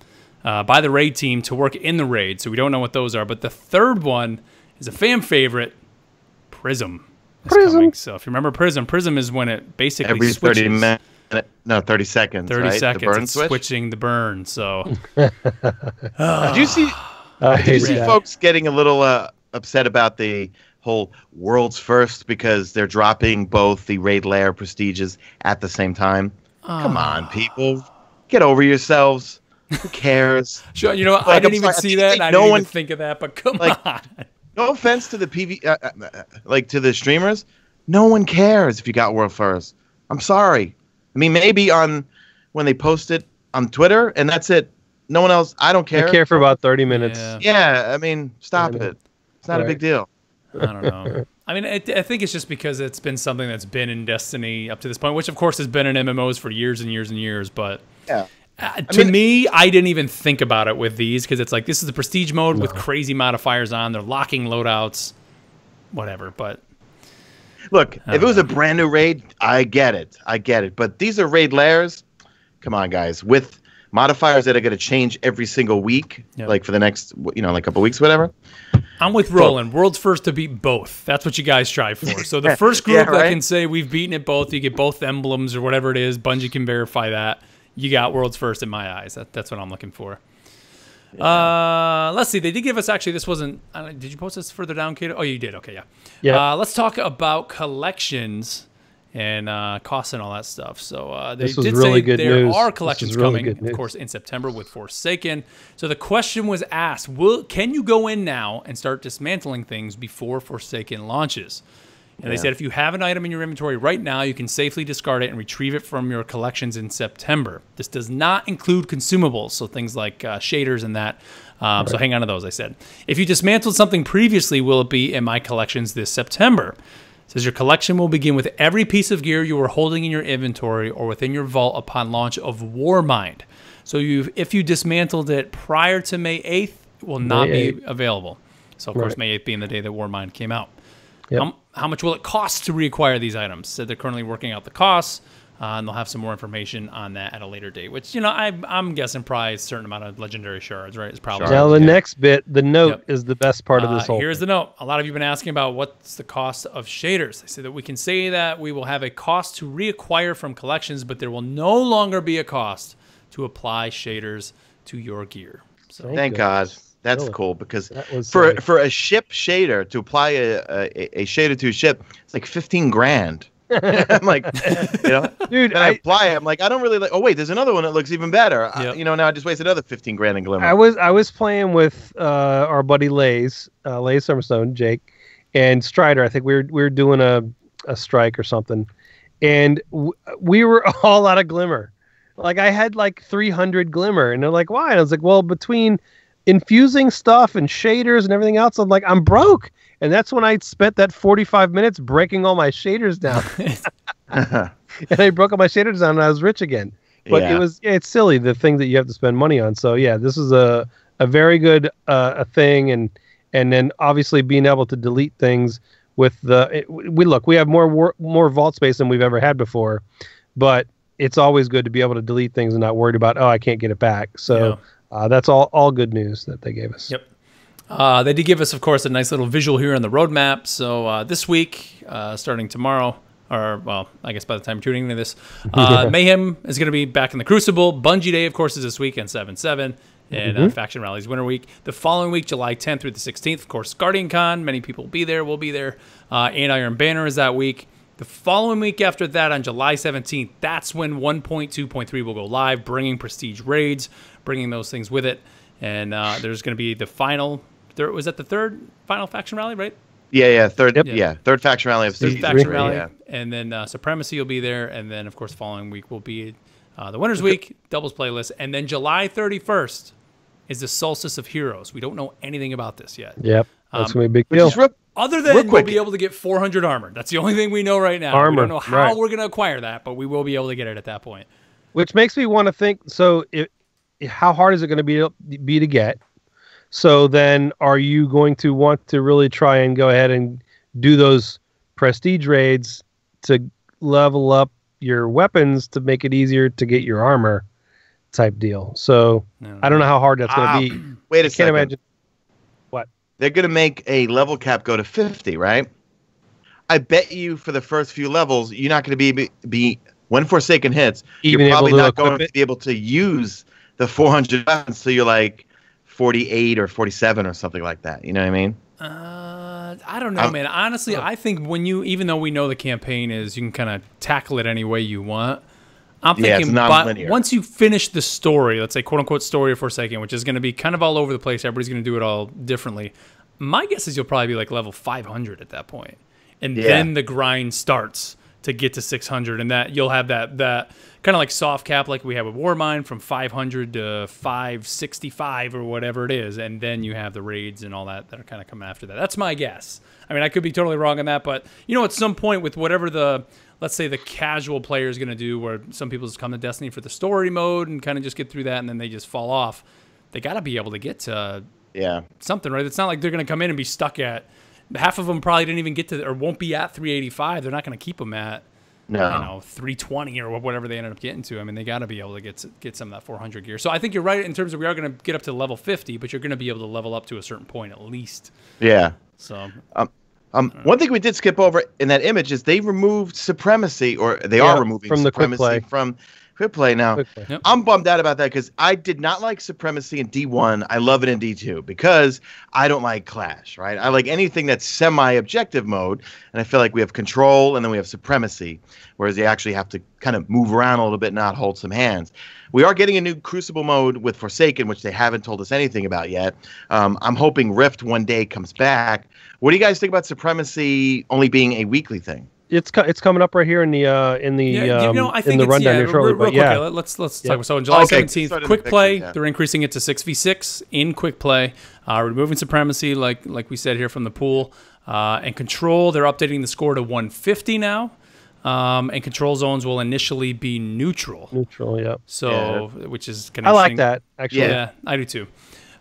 By the raid team to work in the raid, so we don't know what those are. But the third one is a fan favorite, Prism. Coming. So if you remember Prism is when it basically every switches. 30 minutes. No, 30 seconds. 30 seconds. The burn it's switch? switching the burn. So did you see folks getting a little upset about the whole world's first because they're dropping both the raid layer prestiges at the same time? Come on, people, get over yourselves. Who cares? Sure, I didn't even see that. I didn't even think of that. But come on. No offense to the to the streamers. No one cares if you got world first. I'm sorry. I mean, maybe when they post it on Twitter, and that's it. No one else. I don't care. I care for about 30 minutes. Yeah, I mean, stop it. It's not a big deal. I don't know. I mean, I think it's just because it's been something that's been in Destiny up to this point, which of course has been in MMOs for years and years and years. But yeah. To me, I didn't even think about it with these because it's like this is the prestige mode with crazy modifiers on. They're locking loadouts, whatever. But look, if it was a brand new raid, I get it. But these are raid layers. Come on, guys, with modifiers that are going to change every single week, like for the next, like a couple weeks, whatever. I'm with Roland. World's first to beat both. That's what you guys strive for. So the first group that can say we've beaten it both, you get both emblems or whatever it is. Bungie can verify that. You got world's first in my eyes. That's what I'm looking for. Let's see. They did give us, actually, this wasn't, did you post this further down, Kato? Oh, you did. Okay, yeah. Let's talk about collections and costs and all that stuff. So they did say there are collections coming, of course, in September with Forsaken. So the question was asked, can you go in now and start dismantling things before Forsaken launches? And they said if you have an item in your inventory right now, you can safely discard it and retrieve it from your collections in September. This does not include consumables, so things like shaders and that. So hang on to those, I said. If you dismantled something previously, will it be in my collections this September? It says your collection will begin with every piece of gear you are holding in your inventory or within your vault upon launch of Warmind. So if you dismantled it prior to May 8th, it will not be available. So, of course, May 8th being the day that Warmind came out. Yep. How much will it cost to reacquire these items? So they're currently working out the costs, and they'll have some more information on that at a later date, which, you know, I'm guessing probably a certain amount of legendary shards, right? It's probably now the next bit, the note is the best part of this whole Here's the note. A lot of you have been asking about what's the cost of shaders. I say that we can say that we will have a cost to reacquire from collections, but there will no longer be a cost to apply shaders to your gear. So Thank God. That's cool, because for a ship shader, to apply a shader to a ship, it's like 15 grand. I'm like, you know, dude, I apply it. I'm like, I don't really like. Oh wait, there's another one that looks even better. You know, now I just wasted another 15 grand in Glimmer. I was playing with our buddy Lays Summerstone, Jake, and Strider. I think we were doing a strike or something, and we were all out of Glimmer. Like I had like 300 Glimmer, and they're like, why? And I was like, well, between infusing stuff and shaders and everything else, I'm like, I'm broke. And that's when I spent that 45 minutes breaking all my shaders down. And I broke all my shaders down and I was rich again. But it's silly, the thing that you have to spend money on. So yeah, this is a very good a thing, and then obviously being able to delete things with we have more vault space than we've ever had before, but it's always good to be able to delete things and not worried about, oh, I can't get it back. So that's all good news that they gave us. Yep. They did give us, of course, a nice little visual here on the roadmap. So this week, starting tomorrow, or, well, I guess by the time you're tuning into this, Mayhem is going to be back in the Crucible. Bungie Day, of course, is this weekend, 7/7, and Faction Rallies Winter Week. The following week, July 10th through the 16th, of course, Guardian Con. Many people will be there. We'll be there. And Iron Banner is that week. The following week after that, on July 17th, that's when 1.2.3 will go live, bringing prestige raids, bringing those things with it. And there's going to be the final... Was that the third final faction rally, right? Yeah, third faction rally of season 3. Yeah. And then Supremacy will be there, and then of course the following week will be the Winners Week, doubles playlist, and then July 31st is the Solstice of Heroes. We don't know anything about this yet. Yep, that's gonna be a big deal. Other than we'll be able to get 400 armor. That's the only thing we know right now. We don't know how we're gonna acquire that, but we will be able to get it at that point. Which makes me want to think. So, how hard is it going to be to get? So then, are you going to want to really try and go ahead and do those prestige raids to level up your weapons to make it easier to get your armor type deal? So I don't know how hard that's going to be. Wait a second. Can't imagine. What? They're going to make a level cap go to 50, right? I bet you for the first few levels, you're not going to be when Forsaken hits, you're probably not going to be able to use the 400 weapons until you're like 48 or 47 or something like that. You know what I mean? I don't know, man. Honestly, I think even though we know the campaign is, you can kind of tackle it any way you want. I'm thinking, but once you finish the story, let's say quote unquote story of Forsaken, which is going to be kind of all over the place, everybody's going to do it all differently. My guess is you'll probably be like level 500 at that point, and then the grind starts to get to 600, and that you'll have that kind of like soft cap like we have with Warmind from 500 to 565 or whatever it is, and then you have the raids and all that are kind of coming after that. That's my guess. I mean, I could be totally wrong on that, but you know, at some point with whatever let's say the casual player is going to do, where some people just come to Destiny for the story mode and kind of just get through that and then they just fall off, they got to be able to get to something, right? It's not like they're going to come in and be stuck at, half of them probably didn't even get to, or won't be at 385. They're not going to keep them at 320 or whatever they ended up getting to. I mean, they got to be able to get some of that 400 gear. So I think you're right in terms of we are going to get up to level 50, but you're going to be able to level up to a certain point at least. Yeah. So one thing we did skip over in that image is they removed Supremacy, or they are removing from Supremacy from Quick Play now. Yep. I'm bummed out about that because I did not like Supremacy in D1. I love it in D2 because I don't like Clash, right? I like anything that's semi-objective mode, and I feel like we have Control and then we have Supremacy, whereas you actually have to kind of move around a little bit, not hold some hands. We are getting a new Crucible mode with Forsaken, which they haven't told us anything about yet. I'm hoping Rift one day comes back. What do you guys think about Supremacy only being a weekly thing? It's coming up right here in the I think the rundown here shortly. Real quick, let's talk about. So on July 17th, Quick Play, they're increasing it to 6v6 in Quick Play, removing Supremacy like we said here from the pool, and Control. They're updating the score to 150 now, and Control zones will initially be neutral. Neutral, yeah. So which is kind of I like that actually. Yeah, I do too.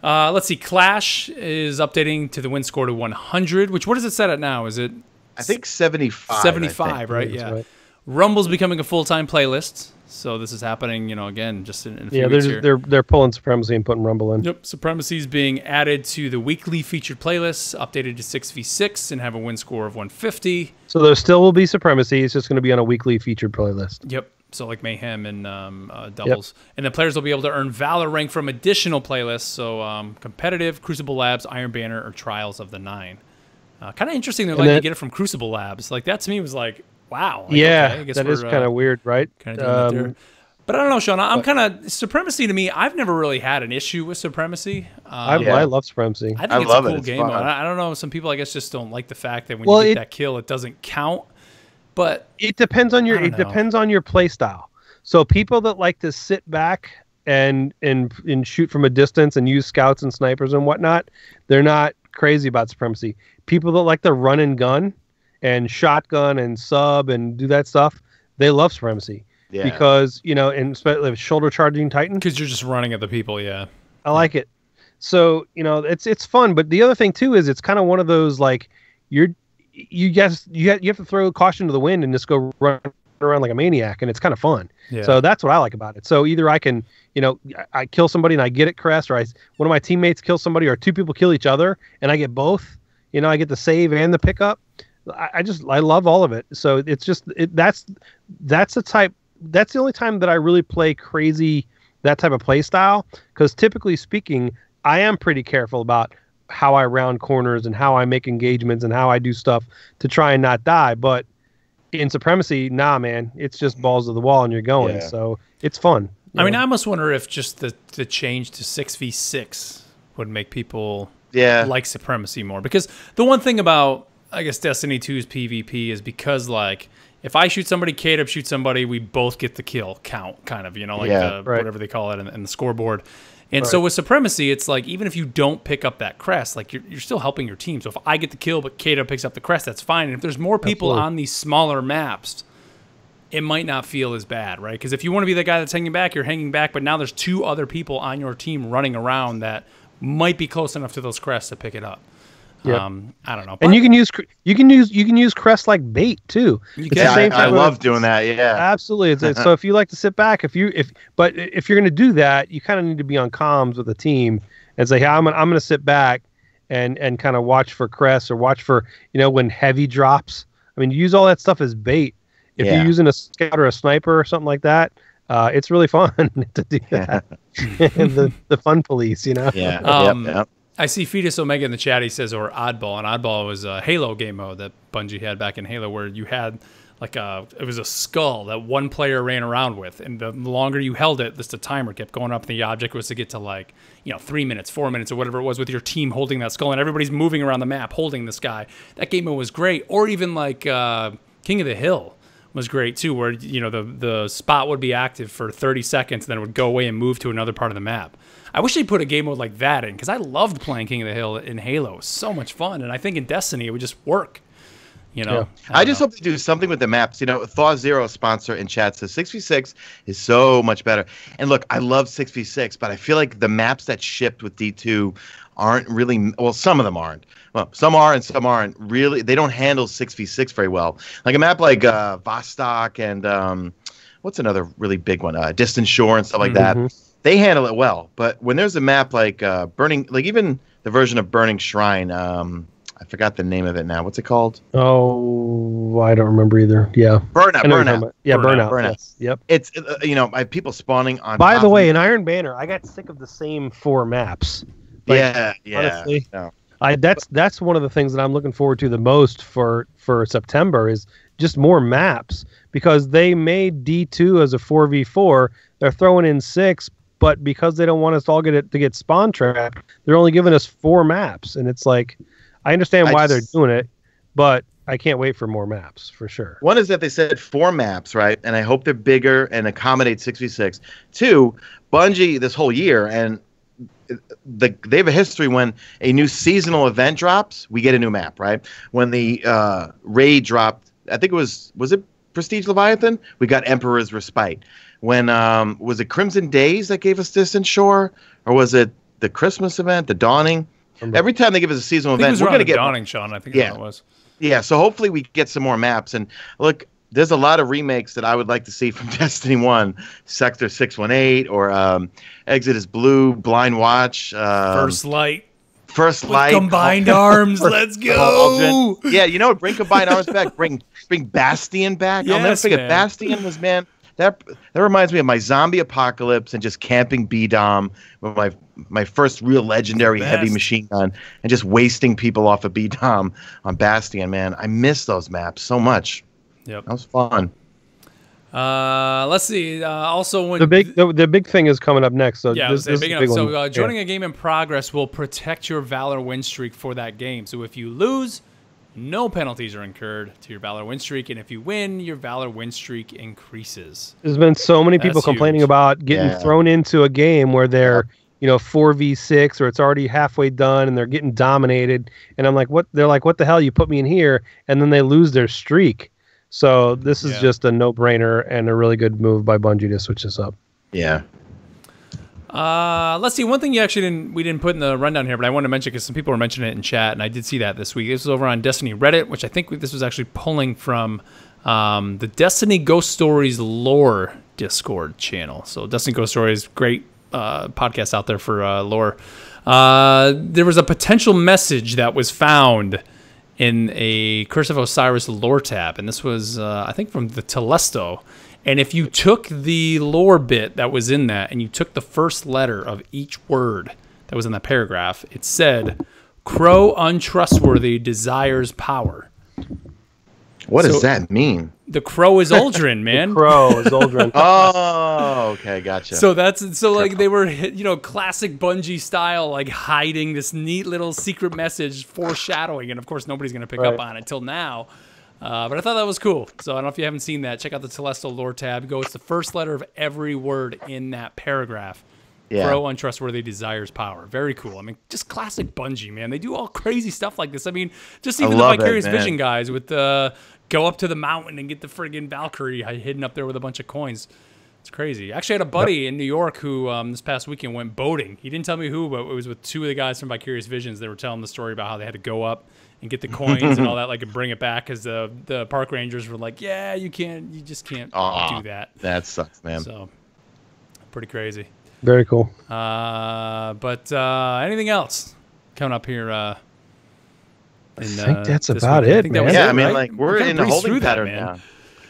Let's see. Clash is updating to the win score to 100. Which what is it set at now? Is it? I think 75. 75, right? Yeah. Right. Rumble's becoming a full-time playlist. So this is happening, again, just in a few weeks here. They're pulling Supremacy and putting Rumble in. Yep, Supremacy is being added to the weekly featured playlists, updated to 6v6, and have a win score of 150. So there still will be Supremacy. It's just going to be on a weekly featured playlist. Yep, so like Mayhem and doubles. Yep. And then players will be able to earn Valor rank from additional playlists, so Competitive, Crucible Labs, Iron Banner, or Trials of the Nine. Kind of interesting they're to get it from Crucible Labs. Like, that to me was like, wow. Like, yeah, okay, I guess that is kind of weird, right? Kind of but I don't know, Sean. I'm kind of Supremacy to me. I've never really had an issue with Supremacy. I love Supremacy. I think it's a cool game. I don't know. Some people, I guess, just don't like the fact that when you get that kill, it doesn't count. But it depends on your play style. So people that like to sit back and shoot from a distance and use scouts and snipers and whatnot, they're not crazy about Supremacy. People that like to run and gun and shotgun and sub and do that stuff, they love Supremacy. Yeah. Because, and especially shoulder charging Titan. Because you're just running at the people, yeah. I like it. So, it's fun. But the other thing, too, is it's kind of one of those, like, you have to throw caution to the wind and just go run around like a maniac, and it's kind of fun. Yeah. So that's what I like about it. So either I can, I kill somebody and I get it crest, or one of my teammates kills somebody, or two people kill each other, and I get both. I get the save and the pickup. I love all of it. So it's just that's the only time that I really play crazy, that type of play style, because typically speaking, I am pretty careful about how I round corners and how I make engagements and how I do stuff to try and not die. But in Supremacy, nah, man, it's just balls to the wall and you're going. Yeah. So it's fun. I mean, I must wonder if just the change to 6v6 would make people like Supremacy more. Because the one thing about, I guess, Destiny 2's PvP is because, like, if I shoot somebody, K-Dub shoots somebody, we both get the kill count, kind of, whatever they call it in the scoreboard. And so with Supremacy, it's like, even if you don't pick up that crest, like, you're still helping your team. So if I get the kill, but K-Dub picks up the crest, that's fine. And if there's more people on these smaller maps, it might not feel as bad, right? Because if you want to be the guy that's hanging back, you're hanging back, but now there's two other people on your team running around that might be close enough to those crests to pick it up. Yep. I don't know. And you can use crest like bait too. I love doing that. Yeah, absolutely. So if you like to sit back, if you're going to do that, you kind of need to be on comms with the team and say, hey, I'm going to sit back and kind of watch for crests or watch for, when heavy drops. I mean, use all that stuff as bait. If you're using a scout or a sniper or something like that, it's really fun to do that. the fun police, Yeah. I see Fetus Omega in the chat. He says, or Oddball. And Oddball was a Halo game mode that Bungie had back in Halo, where you had it was a skull that one player ran around with. And the longer you held it, the timer kept going up. And the object was to get to 3 minutes, 4 minutes, or whatever it was with your team holding that skull. And everybody's moving around the map holding this guy. That game mode was great. Or even King of the Hill was great too, where the spot would be active for 30 seconds and then it would go away and move to another part of the map. I wish they put a game mode like that in, because I loved playing King of the Hill in Halo. It was so much fun, and I think in Destiny it would just work. I just hope they do something with the maps. Thaw Zero, sponsor in chat, says 6v6 is so much better. And look, I love 6v6, but I feel like the maps that shipped with D2 aren't really, well, some of them aren't. Well, some are and some aren't. Really, they don't handle 6v6 very well. Like a map like Vostok and what's another really big one? Distant Shore and stuff like that. They handle it well. But when there's a map like Burning, like even the version of Burning Shrine, I forgot the name of it now. What's it called? Oh, I don't remember either. Yeah. Burnout. Yeah, Burnout. Yes. Yep. It's, people spawning on. By the way, in Iron Banner, I got sick of the same 4 maps. Honestly, no. That's one of the things that I'm looking forward to the most for September is just more maps, because they made D2 as a 4v4. They're throwing in 6, but because they don't want us to all get spawn trapped, they're only giving us 4 maps, and it's like, I understand why they're doing it, but I can't wait for more maps for sure. One is that they said 4 maps, right? And I hope they're bigger and accommodate 6v6. 2, Bungie this whole year, and they have a history when a new seasonal event drops, we get a new map, right? When the raid dropped, I think was it Prestige Leviathan? We got Emperor's Respite. When was it Crimson Days that gave us Distant Shore, or was it the Christmas event, the Dawning. Every time they give us a seasonal event, we're going to get Dawning, Sean. I think yeah, it was. Yeah, so hopefully we get some more maps. And look, there's a lot of remakes that I would like to see from Destiny 1, Sector 618 or Exodus Blue, Blind Watch, First Light. First Light, combined arms. Let's go. Yeah, you know what? Bring combined arms back. Bring Bastion back. Yes, I'll never forget. Bastion was, man. That reminds me of my zombie apocalypse and just camping B-Dom with my first real legendary heavy machine gun and just wasting people off of B-Dom on Bastion, man. I miss those maps so much. Yep. That was fun. Let's see. Also, when the big thing is coming up next. So yeah, this is big a big enough. one. So joining a game in progress will protect your Valor win streak for that game. So if you lose, no penalties are incurred to your Valor win streak, and if you win, your Valor win streak increases. There's been so many people complaining about getting thrown into a game where they're 4v6 or it's already halfway done and they're getting dominated, and I'm like, what? They're like, what the hell? You put me in here, and then they lose their streak. So this is just a no-brainer and a really good move by Bungie to switch this up. Yeah. Let's see. One thing we didn't put in the rundown here, but I wanted to mention because some people were mentioning it in chat, and I did see that this week. This was over on Destiny Reddit, which I think this was actually pulling from the Destiny Ghost Stories lore Discord channel. So Destiny Ghost Stories, great podcast out there for lore. There was a potential message that was found in a Curse of Osiris lore tab, and this was I think from the Telesto. And if you took the lore bit that was in that and you took the first letter of each word that was in that paragraph, it said, "Crow untrustworthy desires power." What does that mean? The crow is Uldren, man. The crow is Uldren. Oh, okay, gotcha. So like they were, classic Bungie style, like hiding this neat little secret message, foreshadowing, and of course nobody's gonna pick up on it till now. But I thought that was cool. So I don't know if you haven't seen that. Check out the Telesto lore tab. It's the first letter of every word in that paragraph. Yeah. Crow untrustworthy desires power. Very cool. I mean, just classic Bungie, man. They do all crazy stuff like this. I mean, just even the Vicarious Vision guys with go up to the mountain and get the friggin' Valkyrie hidden up there with a bunch of coins. It's crazy. I actually had a buddy in New York who this past weekend went boating. He didn't tell me who, but it was with two of the guys from Vicarious Visions. They were telling the story about how they had to go up and get the coins and all that, and bring it back, because the park rangers were like, "Yeah, you just can't do that." That sucks, man. So pretty crazy. Very cool. But anything else coming up here? I think that's about it, man. Yeah, I mean, like we're in a holding pattern now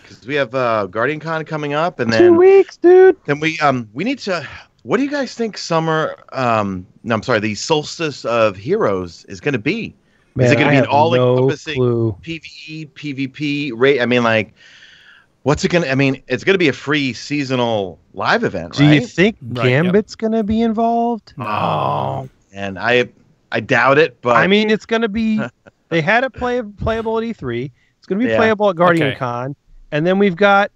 because we have Guardian Con coming up, and then 2 weeks, dude. Then we need to. What do you guys think summer? No, I'm sorry. The Solstice of Heroes is going to be. Man, is it going to be an all-encompassing clue. PvE, PvP rate? I mean, like, what's it going to? I mean, it's going to be a free seasonal live event, right? Do you think Gambit's going to be involved? No, and I doubt it. But I mean, it's going to be. They had it playable at E3. It's going to be playable at Guardian Con, and then we've got.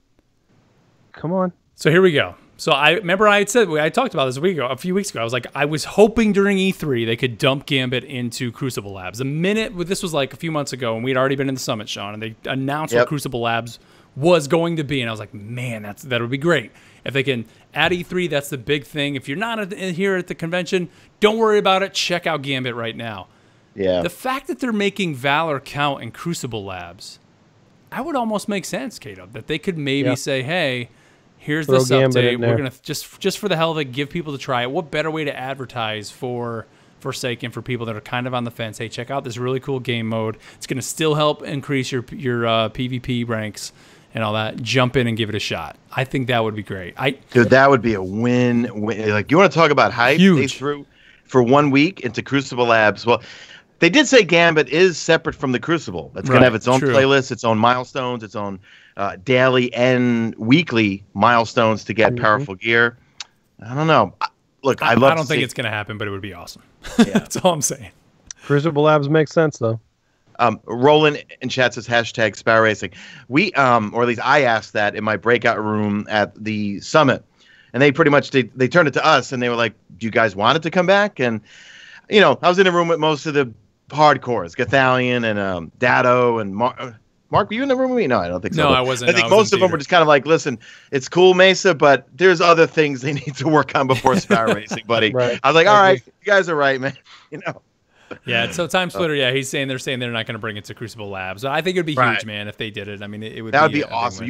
Come on. So here we go. So I remember I talked about this a few weeks ago. I was like, I was hoping during E3 they could dump Gambit into Crucible Labs. This was like a few months ago, and we'd already been in the summit, Sean, and they announced what Crucible Labs was going to be, and I was like, man, that would be great if they can add E3. That's the big thing. If you're not here at the convention, don't worry about it. Check out Gambit right now. Yeah. The fact that they're making Valor count in Crucible Labs, I would almost make sense, Kato, that they could maybe say, hey, here's this update. We're gonna just for the hell of it, give people to try it. What better way to advertise for Forsaken for people that are kind of on the fence? Hey, check out this really cool game mode. It's gonna still help increase your PvP ranks and all that. Jump in and give it a shot. I think that would be great. Dude, that would be a win. Like, you want to talk about hype? Huge. They threw for 1 week into Crucible Labs. Well, they did say Gambit is separate from the Crucible. It's going to have its own playlist, its own milestones, its own daily and weekly milestones to get powerful gear. I don't know. Look, I don't think it's going to happen, but it would be awesome. That's all I'm saying. Crucible Labs makes sense, though. Roland in chat says hashtag Sparrow Racing. We, or at least I asked that in my breakout room at the summit, and they pretty much they turned it to us, and they were like, "Do you guys want it to come back?" And I was in a room with most of the hardcores, Gathalion and Datto and Mark, were you in the room with me? No, I don't think so. No, I wasn't. I think most of them were just kind of like, listen, it's cool, Mesa, but there's other things they need to work on before Sparrow Racing, buddy. Right. I was like, all right, you guys are right, man. You know. Yeah, so Time Splitter, yeah, they're saying they're not going to bring it to Crucible Labs. I think it would be huge, man, if they did it. I mean, it would. That would be awesome.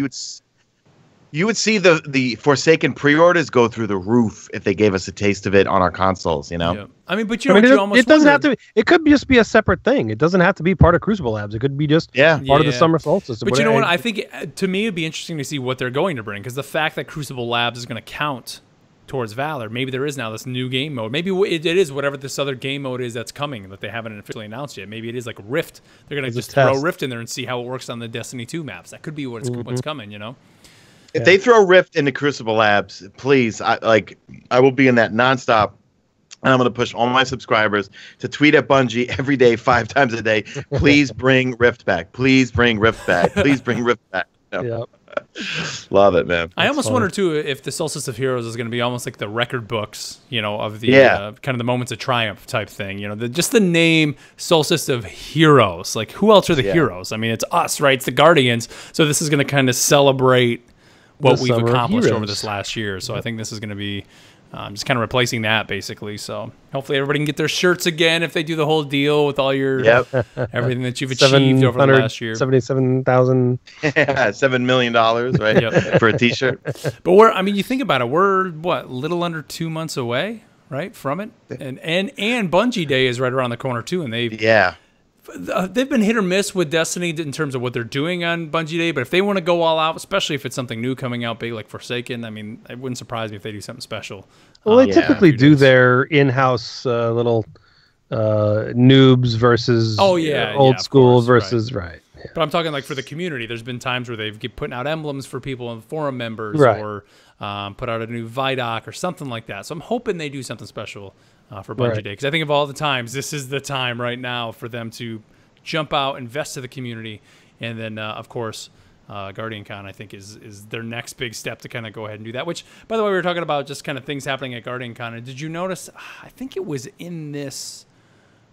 You would see the Forsaken pre-orders go through the roof if they gave us a taste of it on our consoles, you know? Yeah. I mean, but you almost it doesn't have to be, it could just be a separate thing. It doesn't have to be part of Crucible Labs. It could be just part of the Summer Solstice. But you know what? I think, to me, it'd be interesting to see what they're going to bring, because the fact that Crucible Labs is going to count towards Valor, maybe there is now this new game mode. Maybe it is whatever this other game mode is that's coming that they haven't officially announced yet. Maybe it is like Rift. They're going to just throw Rift in there and see how it works on the Destiny 2 maps. That could be what's coming, you know? If they throw Rift into Crucible Labs, please, I will be in that nonstop, and I'm going to push all my subscribers to tweet at Bungie every day, 5 times a day. Please bring Rift back. Please bring Rift back. Please bring Rift back. Yep. Love it, man. I almost wonder too if the Solstice of Heroes is going to be almost like the record books, you know, of the kind of the moments of triumph type thing. You know, just the name Solstice of Heroes. Like, who else are the heroes? I mean, it's us, right? It's the Guardians. So this is going to kind of celebrate what we've accomplished over this last year. So I think this is going to be just kind of replacing that, basically. So hopefully everybody can get their shirts again if they do the whole deal with all your everything that you've achieved over the last year. 77,000. Yeah, $7 million, right? For a T-shirt. But I mean, you think about it, we're what, little under 2 months away, right, from it, and Bungie Day is right around the corner too, and they've been hit or miss with Destiny in terms of what they're doing on Bungie Day, but if they want to go all out, especially if it's something new coming out big like Forsaken, I mean, it wouldn't surprise me if they do something special. Well, they typically do their in-house little noobs versus old school versus right. Yeah. But I'm talking like for the community. There's been times where they've putting out emblems for people and forum members, or put out a new Vidoc or something like that. So I'm hoping they do something special for Bungie Day, because I think of all the times, this is the time right now for them to jump out, invest to the community, and then of course Guardian Con, I think, is their next big step to kind of go ahead and do that. Which, by the way, we were talking about just kind of things happening at Guardian Con, and did you notice? I think it was in this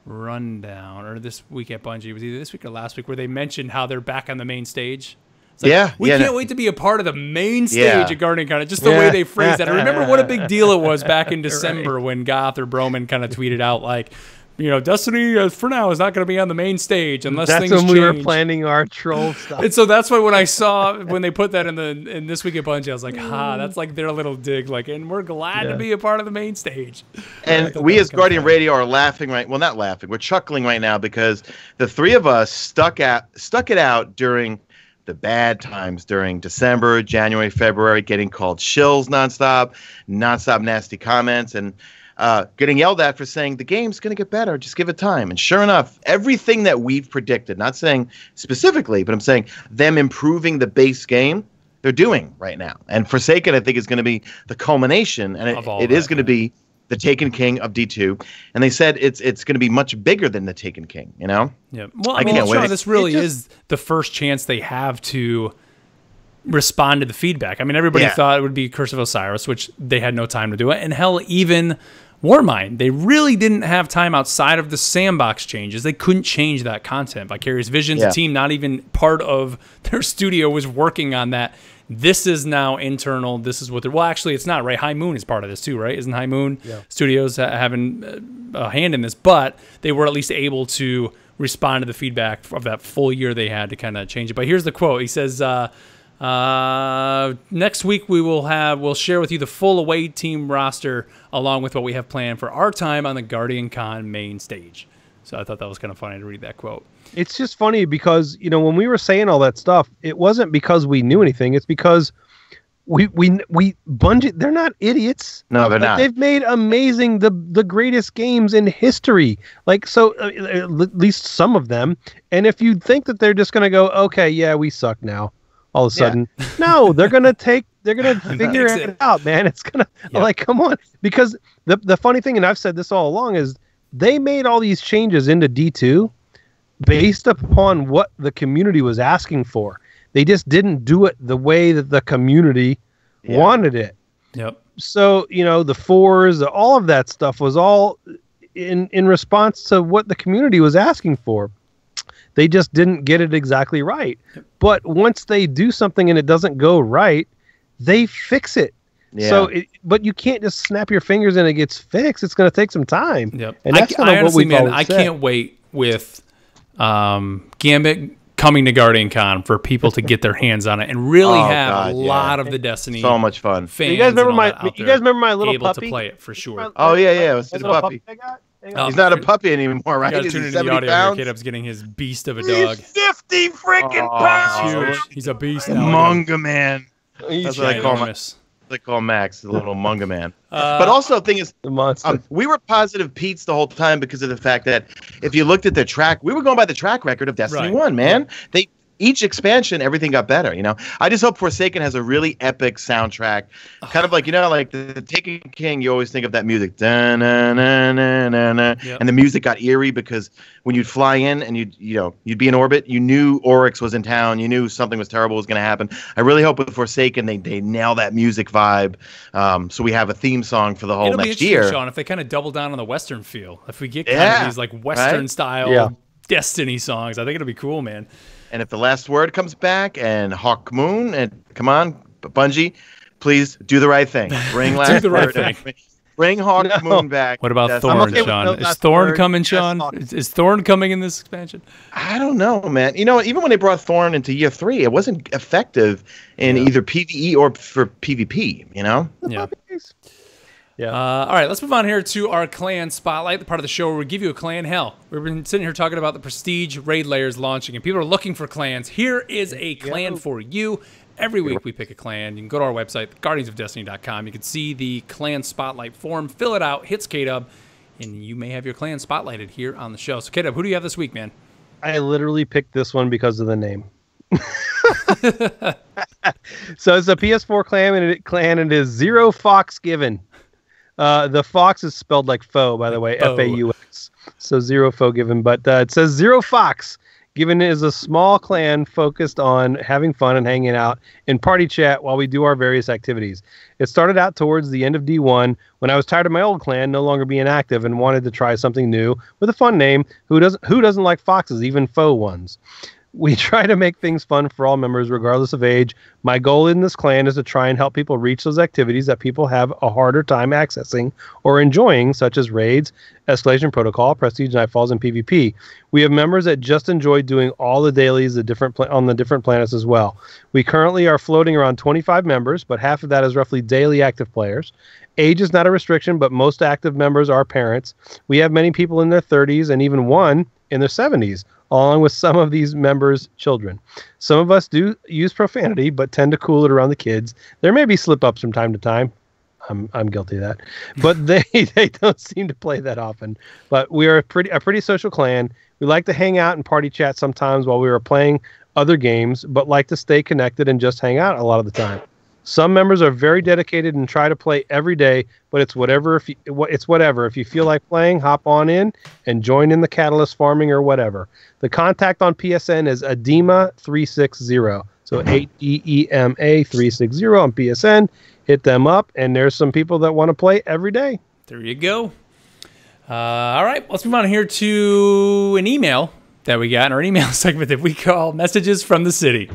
rundown or this week at Bungie. It was either this week or last week where they mentioned how they're back on the main stage. Like, we can't wait to be a part of the main stage at Guardian Con. Just the way they phrased that. I remember what a big deal it was back in December when Goth or Broman kind of tweeted out like, you know, Destiny for now is not going to be on the main stage unless things change. That's when we were planning our troll stuff. And so that's why when I saw when they put that in this week at Bungie, I was like, that's like their little dig. Like, and we're glad to be a part of the main stage. And we as Guardian Radio are laughing well, not laughing. We're chuckling right now because the three of us stuck it out during the bad times during December, January, February, getting called shills nonstop nasty comments, and getting yelled at for saying the game's going to get better, just give it time. And sure enough, everything that we've predicted, not saying specifically, but I'm saying them improving the base game, they're doing right now. And Forsaken, I think, is going to be the culmination, and it is going to be the Taken King of D2, and they said it's going to be much bigger than the Taken King, you know? Yeah. Well, I can't wait. This really is the first chance they have to respond to the feedback. I mean, everybody thought it would be Curse of Osiris, which they had no time to do it, and hell, even Warmind, they really didn't have time outside of the sandbox changes. They couldn't change that content. Vicarious Visions, the team not even part of their studio was working on that. This is now internal. This is what they're... Well, actually, it's not, right? High Moon is part of this, too, right? Isn't High Moon Studios having a hand in this? But they were at least able to respond to the feedback of that full year they had to kind of change it. But here's the quote. He says, next week we'll share with you the full away team roster along with what we have planned for our time on the Guardian Con main stage. So I thought that was kind of funny to read that quote. It's just funny because, you know, when we were saying all that stuff, it wasn't because we knew anything. It's because we Bungie, they're not idiots. No, they're not. They've made amazing, the greatest games in history. Like, so at least some of them. And if you think that they're just going to go, okay, yeah, we suck now, all of a sudden, no, they're going to figure it out, man. It's going to, like, come on. Because the funny thing, and I've said this all along, is they made all these changes into D2 based upon what the community was asking for. They just didn't do it the way that the community wanted it. Yep. So, you know, the fours, all of that stuff was all in response to what the community was asking for. They just didn't get it exactly right. But once they do something and it doesn't go right, they fix it. Yeah. So, but you can't just snap your fingers and it gets fixed. It's going to take some time. Yep. And that's I honestly, man, I said. can't wait with Gambit coming to Guardian Con for people to get their hands on it and really have a lot of the Destiny. So much fun. Fans you guys remember my able little puppy? to play it for sure. Oh yeah, it was his puppy. I got? He's not a puppy anymore, right? You got to He's tune into 70 the audio pounds. here. Caleb's getting his beast of a dog. He's 50 freaking pounds. Huge. He's a beast now. Munga man. He's That's what I call him. ginormous. They call Max the little Munga man. But also, the thing is, the monster. we were positive Pete's the whole time because of the fact that if you looked at their track, we were going by the track record of Destiny 1, man. Each expansion, everything got better, you know? I just hope Forsaken has a really epic soundtrack. Kind of like, you know, like the Taken King, you always think of that music. And the music got eerie because when you'd fly in and you'd be in orbit, you knew Oryx was in town. You knew something was terrible was going to happen. I really hope with Forsaken they nail that music vibe. So we have a theme song for the whole next year. Sean, if they kind of double down on the Western feel. If we get kind of these like Western style Destiny songs, I think it'll be cool, man. And if the last word comes back and Hawk Moon, and come on, Bungie, please do the right thing. Bring last do the right word. thing. Bring Hawk Moon back. What about Thorn, Sean? Is Thorn coming, Sean? Is Thorn coming in this expansion? I don't know, man. You know, even when they brought Thorn into year 3, it wasn't effective in either PvE or for PvP, you know? Yeah. Yeah. All right, let's move on here to our clan spotlight, the part of the show where we give you a clan. Hell, we've been sitting here talking about the prestige raid layers launching, and people are looking for clans. Here is a clan for you. Every week we pick a clan. You can go to our website, guardiansofdestiny.com. You can see the clan spotlight form. Fill it out, hits K-Dub, and you may have your clan spotlighted here on the show. So, K-Dub, who do you have this week, man? I literally picked this one because of the name. So it's a PS4 clan, and it is Zero Fox Given. The Fox is spelled like foe, by the way, F-A-U-X. So Zero Foe Given, but it says Zero Fox Given is a small clan focused on having fun and hanging out in party chat while we do our various activities. It started out towards the end of D1 when I was tired of my old clan no longer being active and wanted to try something new with a fun name. Who doesn't like foxes, even faux ones? We try to make things fun for all members, regardless of age. My goal in this clan is to try and help people reach those activities that people have a harder time accessing or enjoying, such as raids, escalation protocol, prestige nightfalls, and PvP. We have members that just enjoy doing all the dailies on the different planets as well. We currently are floating around 25 members, but half of that is roughly daily active players. Age is not a restriction, but most active members are parents. We have many people in their 30s and even one in their 70s. Along with some of these members' children. Some of us do use profanity, but tend to cool it around the kids. There may be slip-ups from time to time. I'm guilty of that. But they don't seem to play that often. But we are a pretty social clan. We like to hang out and party chat sometimes while we are playing other games, but like to stay connected and just hang out a lot of the time. Some members are very dedicated and try to play every day, but it's whatever. If you feel like playing, hop on in and join in the catalyst farming or whatever. The contact on PSN is Adema360. So ADEMA 360 on PSN. Hit them up, and there's some people that want to play every day. There you go. All right, let's move on here to an email that we got in our email segment that we call Messages from the City.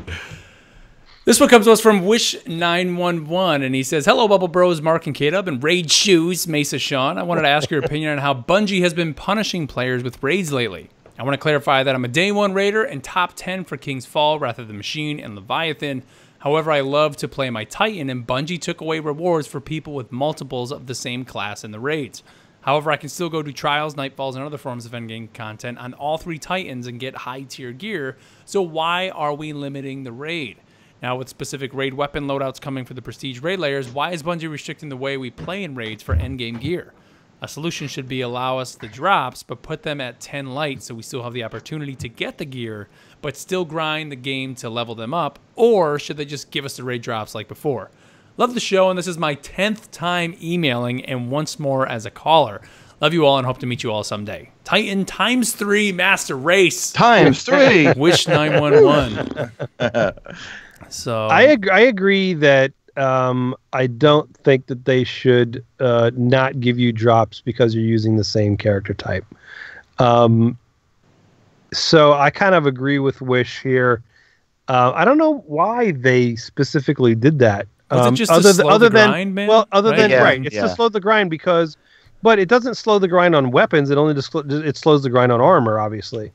This one comes to us from Wish911, and he says, "Hello, Bubble Bros, Mark and K-Dub, and Raid Shoes, Mesa Sean. I wanted to ask your opinion on how Bungie has been punishing players with raids lately. I want to clarify that I'm a day one raider and top 10 for King's Fall, Wrath of the Machine, and Leviathan. However, I love to play my Titan, and Bungie took away rewards for people with multiples of the same class in the raids. However, I can still go do trials, nightfalls, and other forms of endgame content on all three Titans and get high-tier gear, so why are we limiting the raid? Now, with specific raid weapon loadouts coming for the prestige raid layers, why is Bungie restricting the way we play in raids for endgame gear? A solution should be allow us the drops, but put them at 10 light so we still have the opportunity to get the gear, but still grind the game to level them up, or should they just give us the raid drops like before? Love the show, and this is my 10th time emailing, and once more as a caller. Love you all and hope to meet you all someday. Titan ×3 Master Race. ×3. Wish 911. So I agree that I don't think that they should not give you drops because you're using the same character type. So I kind of agree with Wish here. I don't know why they specifically did that. Was it just to slow the grind, man? Well, other than Yeah, right, it's to slow the grind but it doesn't slow the grind on weapons. It only it slows the grind on armor, obviously.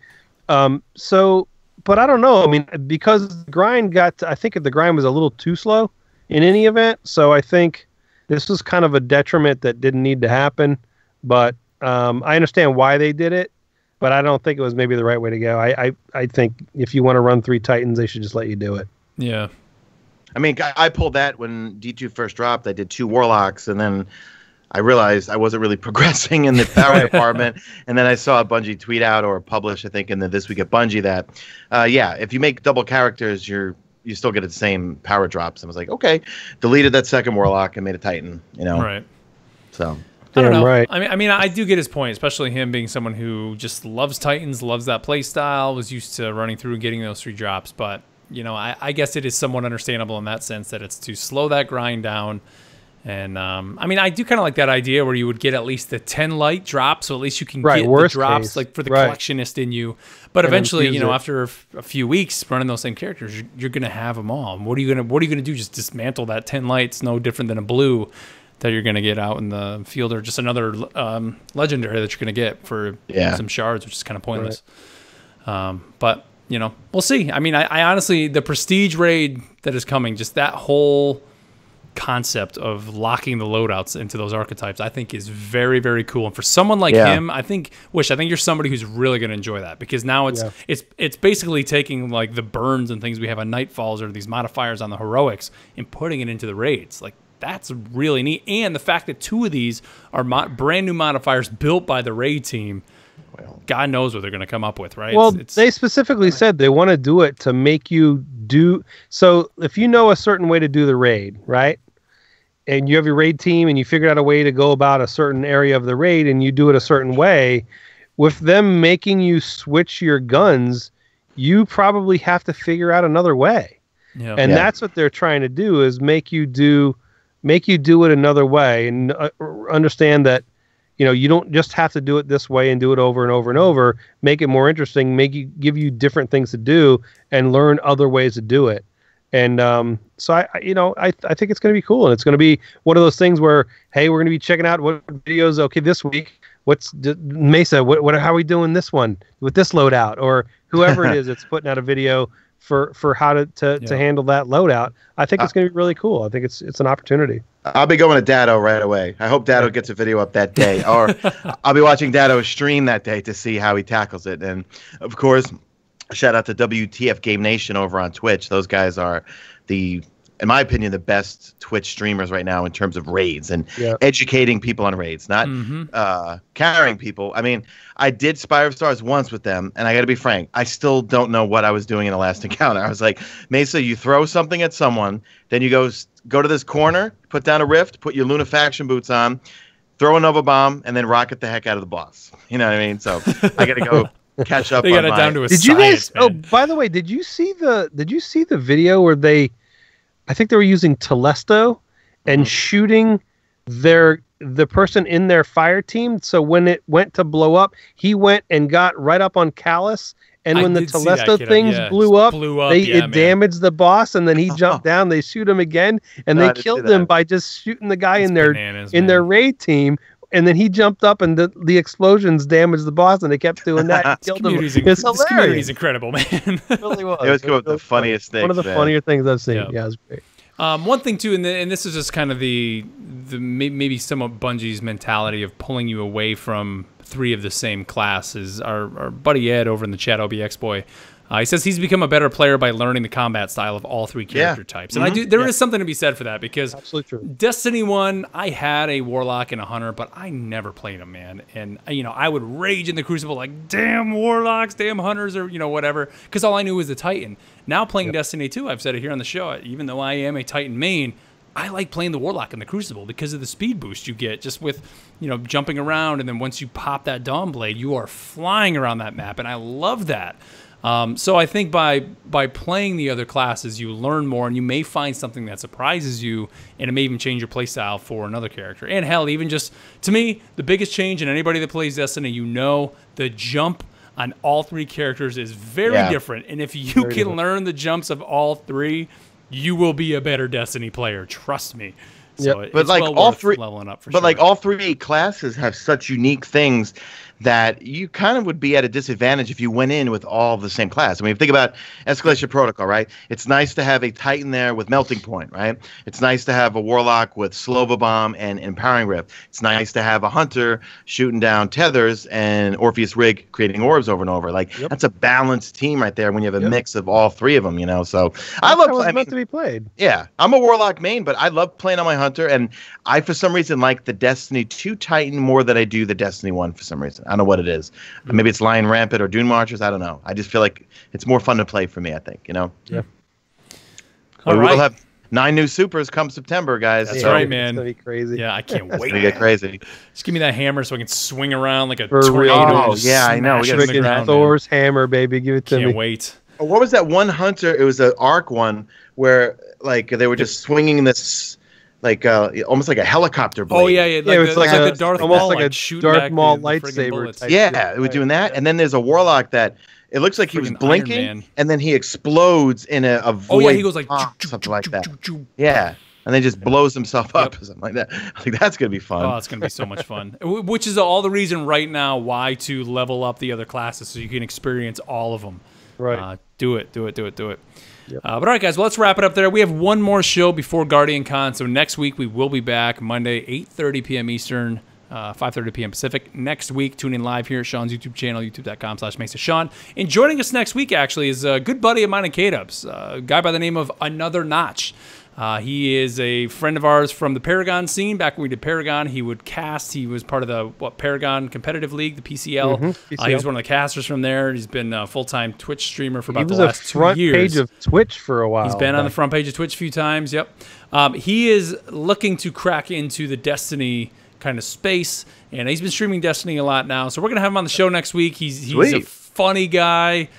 But I don't know. I mean, because the grind I think the grind was a little too slow in any event. So I think this was kind of a detriment that didn't need to happen. But I understand why they did it, but I don't think it was maybe the right way to go. I think if you want to run 3 Titans, they should just let you do it. Yeah. I mean, I pulled that when D2 first dropped. I did 2 Warlocks, and then I realized I wasn't really progressing in the power department. And then I saw a Bungie tweet out or publish, I think, in the This Week at Bungie that, yeah, if you make double characters, you still get the same power drops. And I was like, okay, deleted that second Warlock and made a Titan, you know? Right. So. I don't know. Right. I mean, I do get his point, especially him being someone who just loves Titans, loves that play style, was used to running through and getting those 3 drops. But, you know, I guess it is somewhat understandable in that sense that it's to slow that grind down. And, I mean, I do kind of like that idea where you would get at least the 10 light drops, so at least you can get the drops case. like for the collectionist in you. But eventually, you know, after a few weeks running those same characters, you're going to have them all. And what are you going to do? Just dismantle that 10 lights, no different than a blue that you're going to get out in the field, or just another legendary that you're going to get for some shards, which is kind of pointless. Right. But, you know, we'll see. I mean, I honestly, the prestige raid that is coming, just that whole concept of locking the loadouts into those archetypes, I think is very, very cool. And for someone like him, I think you're somebody who's really going to enjoy that, because now it's basically taking like the burns and things we have on Nightfalls or these modifiers on the heroics and putting it into the raids. Like, that's really neat. And the fact that 2 of these are brand new modifiers built by the raid team, God knows what they're going to come up with, right? Well, they specifically said they want to do it to make you do. So if you know a certain way to do the raid, right? And you have your raid team and you figured out a way to go about a certain area of the raid and you do it a certain way, with them making you switch your guns, you probably have to figure out another way. And that's what they're trying to do, is make you do it another way, and understand that, you know, you don't just have to do it this way and do it over and over and over. Make it more interesting, give you different things to do, and learn other ways to do it. And so I think it's going to be cool, and it's going to be one of those things where, hey, we're going to be checking out what videos. Okay, this week, Mesa? How are we doing this one with this loadout, or whoever it is that's putting out a video for how to handle that loadout. I think it's going to be really cool. I think it's an opportunity. I'll be going to Dado right away. I hope Dado gets a video up that day, or I'll be watching Dado stream that day to see how he tackles it. And of course, shout out to WTF Game Nation over on Twitch. Those guys are in my opinion, the best Twitch streamers right now in terms of raids and educating people on raids, not carrying people. I mean, I did Spire of Stars once with them, and I got to be frank, I still don't know what I was doing in the last encounter. I was like, Mesa, you throw something at someone, then you go to this corner, put down a rift, put your Lunafaction boots on, throw a Nova Bomb, and then rocket the heck out of the boss. You know what I mean? So I got to go catch up. They got it down to a science. Did you guys? Man. Oh, by the way, did you see the video where I think they were using Telesto and shooting the person in their fire team. So when it went to blow up, he went and got right up on Callus. And when the Telesto things blew up, it damaged the boss. And then he jumped down. They shoot him again, and they killed him by just shooting the guy in their raid team. And then he jumped up, and the explosions damaged the boss, and they kept doing that. Killed him. It's hilarious. This community's incredible, man. It really was. It was cool. The funniest thing. One of the funnier things I've seen. Yeah, it was great. One thing too, and this is just kind of the maybe somewhat Bungie's mentality of pulling you away from 3 of the same class, is our buddy Ed over in the chat, OBX boy. He says he's become a better player by learning the combat style of all 3 character types. And there is something to be said for that, because Destiny 1, I had a Warlock and a Hunter, but I never played them, man. And, you know, I would rage in the Crucible like, damn Warlocks, damn Hunters, or, you know, whatever, because all I knew was the Titan. Now playing Destiny 2, I've said it here on the show, even though I am a Titan main, I like playing the Warlock in the Crucible because of the speed boost you get just with, you know, jumping around. And then once you pop that Dawn Blade, you are flying around that map, and I love that. So I think by playing the other classes, you learn more, and you may find something that surprises you, and it may even change your playstyle for another character. And hell, even just, to me, the biggest change in anybody that plays Destiny, you know, the jump on all 3 characters is very different. And if you can learn the jumps of all 3, you will be a better Destiny player. Trust me. So but like well all 3 leveling up for but sure. like all 3 classes have such unique things that you kind of would be at a disadvantage if you went in with all the same class. I mean, if you think about Escalation Protocol, right? It's nice to have a Titan there with Melting Point, right? It's nice to have a Warlock with Slova Bomb and Empowering Rift. It's nice to have a Hunter shooting down tethers and Orpheus Rig creating orbs over and over. Like, that's a balanced team right there when you have a mix of all 3 of them, you know? So I love it's meant to be played. Yeah, I'm a Warlock main, but I love playing on my Hunter, and I, for some reason, like the Destiny 2 Titan more than I do the Destiny 1 for some reason. I don't know what it is. Maybe it's Lion Rampant or Dune Marchers. I don't know. I just feel like it's more fun to play for me, I think, you know? Yeah. But we'll have 9 new supers come September, guys. That's right, man. It's going to be crazy. Yeah, I can't wait. It's going to get crazy. Just give me that hammer so I can swing around like a For tornado. real. Oh, yeah, I know. We got Freaking Thor's hammer, baby. Give it to me. Can't wait. What was that one Hunter? It was an Arc one where, like, they were just swinging this... like almost like a helicopter blade. Oh yeah, yeah. Like, it's like the Darth almost Maul, like a shooting Darth back Maul the lightsaber bullets. type. Yeah, it was doing that. And then there's a Warlock that it looks like he was Friggin' Iron blinking, Man. and then he explodes in a void. Oh yeah, he goes like something like that. Yeah, and then just blows himself up or something like that. I think that's gonna be fun. Oh, it's gonna be so much fun. Which is all the reason right now why to level up the other classes so you can experience all of them. Right. Do it. Yep. But all right, guys, well, let's wrap it up there. We have one more show before Guardian Con, so next week we will be back Monday, 8:30 p.m. Eastern, 5:30 p.m. Pacific. Next week, tune in live here at Sean's YouTube channel, youtube.com/Mesa Sean. And joining us next week, actually, is a good buddy of mine and K-Dub's, a guy by the name of Another Notch. He is a friend of ours from the Paragon scene. Back when we did Paragon, he would cast. He was part of the Paragon Competitive League, the PCL. PCL. He was one of the casters from there. He's been a full-time Twitch streamer for about the last last 2 years. He was a front page of Twitch for a while. He's been on the front page of Twitch a few times. Yep. He is looking to crack into the Destiny kind of space, and he's been streaming Destiny a lot now. So we're gonna have him on the show next week. He's a funny guy.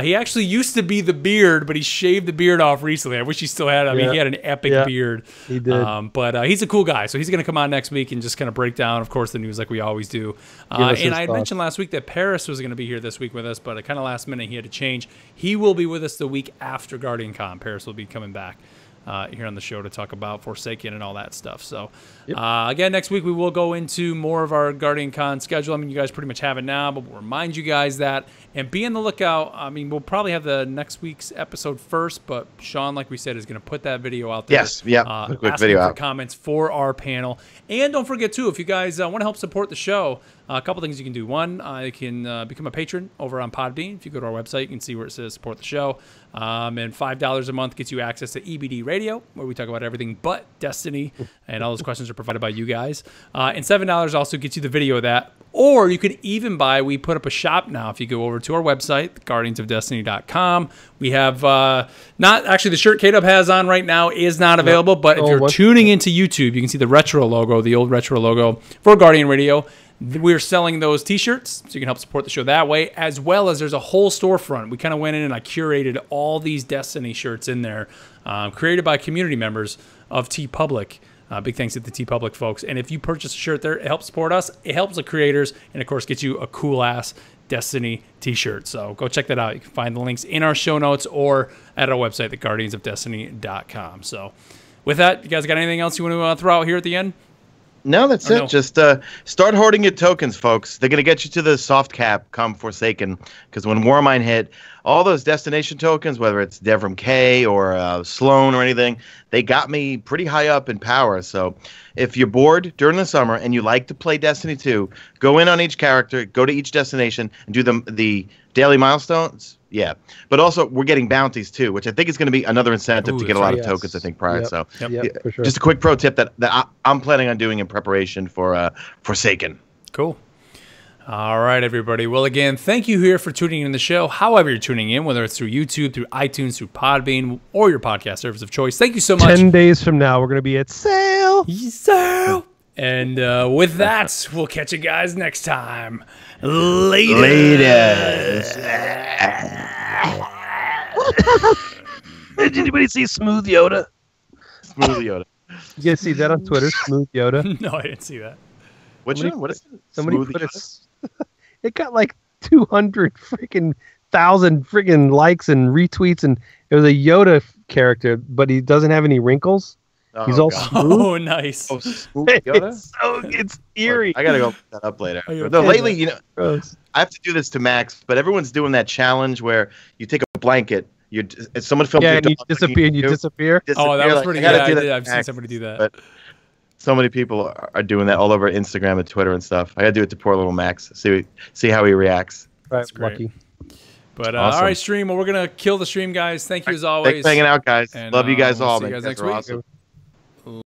He actually used to be the beard, but he shaved the beard off recently. I wish he still had it. I mean, he had an epic beard. He did. But he's a cool guy. So he's going to come on next week and just kind of break down, of course, the news like we always do. And I had mentioned last week that Paris was going to be here this week with us, but kind of last minute he had to change. He will be with us the week after Guardian Con. Paris will be coming back here on the show to talk about Forsaken and all that stuff. So, again, next week we will go into more of our Guardian Con schedule. I mean, you guys pretty much have it now, but we'll remind you guys that. And be on the lookout. I mean, we'll probably have the next week's episode first, but Sean, like we said, is going to put that video out there. Yes, put a quick video out. Comments for our panel. And don't forget, too, if you guys want to help support the show, a couple things you can do. One, you can become a patron over on Podbean. If you go to our website, you can see where it says support the show. And $5 a month gets you access to EBD Radio, where we talk about everything but Destiny, and all those questions are provided by you guys. And $7 also gets you the video of that. Or you can even buy, we put up a shop now. If you go over to our website, guardiansofdestiny.com, we have, not actually the shirt K-Dub has on right now is not available, but if you're tuning into YouTube, you can see the retro logo, the old retro logo for Guardian Radio. We're selling those t-shirts, so you can help support the show that way, as well as there's a whole storefront. We kind of went in and I curated all these Destiny shirts in there, created by community members of TeePublic. Big thanks to the TeePublic folks. And if you purchase a shirt there, it helps support us, it helps the creators, and of course gets you a cool-ass Destiny t-shirt. So go check that out. You can find the links in our show notes or at our website, theguardiansofdestiny.com. So with that, you guys got anything else you want to throw out here at the end? No, that's it. No. Just start hoarding your tokens, folks. They're going to get you to the soft cap come Forsaken, because when Warmind hit, all those destination tokens, whether it's Devrim K or Sloan or anything, they got me pretty high up in power. So if you're bored during the summer and you like to play Destiny 2, go in on each character, go to each destination, and do the daily milestones. Yeah, but also we're getting bounties too, which I think is going to be another incentive to get a lot of tokens, I think, prior. So for sure. Just a quick pro tip that I'm planning on doing in preparation for Forsaken. Cool. All right, everybody. Well, again, thank you here for tuning in the show. However you're tuning in, whether it's through YouTube, through iTunes, through Podbean, or your podcast service of choice. Thank you so much. 10 days from now, we're going to be at sale. And with that, we'll catch you guys next time. Later. Did anybody see Smooth Yoda? Smooth Yoda. You guys see that on Twitter? Smooth Yoda? No, I didn't see that. What is it? Somebody put it. It got like 200 freaking thousand freaking likes and retweets, and it was a Yoda character, but he doesn't have any wrinkles. He's all God. smooth. Oh, nice. Oh, smooth Yoda? It's eerie. I gotta go look that up later. Oh, No, lately, you know, Gross. I have to do this to Max, but everyone's doing that challenge where you take a blanket, someone films Yeah, your and you dog, disappear. You disappear. Oh, that was like, pretty I good. gotta do that I've to seen Max, somebody do that. But so many people are doing that all over Instagram and Twitter and stuff. I gotta do it to poor little Max. See how he reacts. Right, That's great. lucky. But Awesome. all right, stream. Well, we're gonna kill the stream, guys. Thank you as always. Thanks for hanging out, guys. And, Love you guys we'll all. see you man. guys next are week. awesome.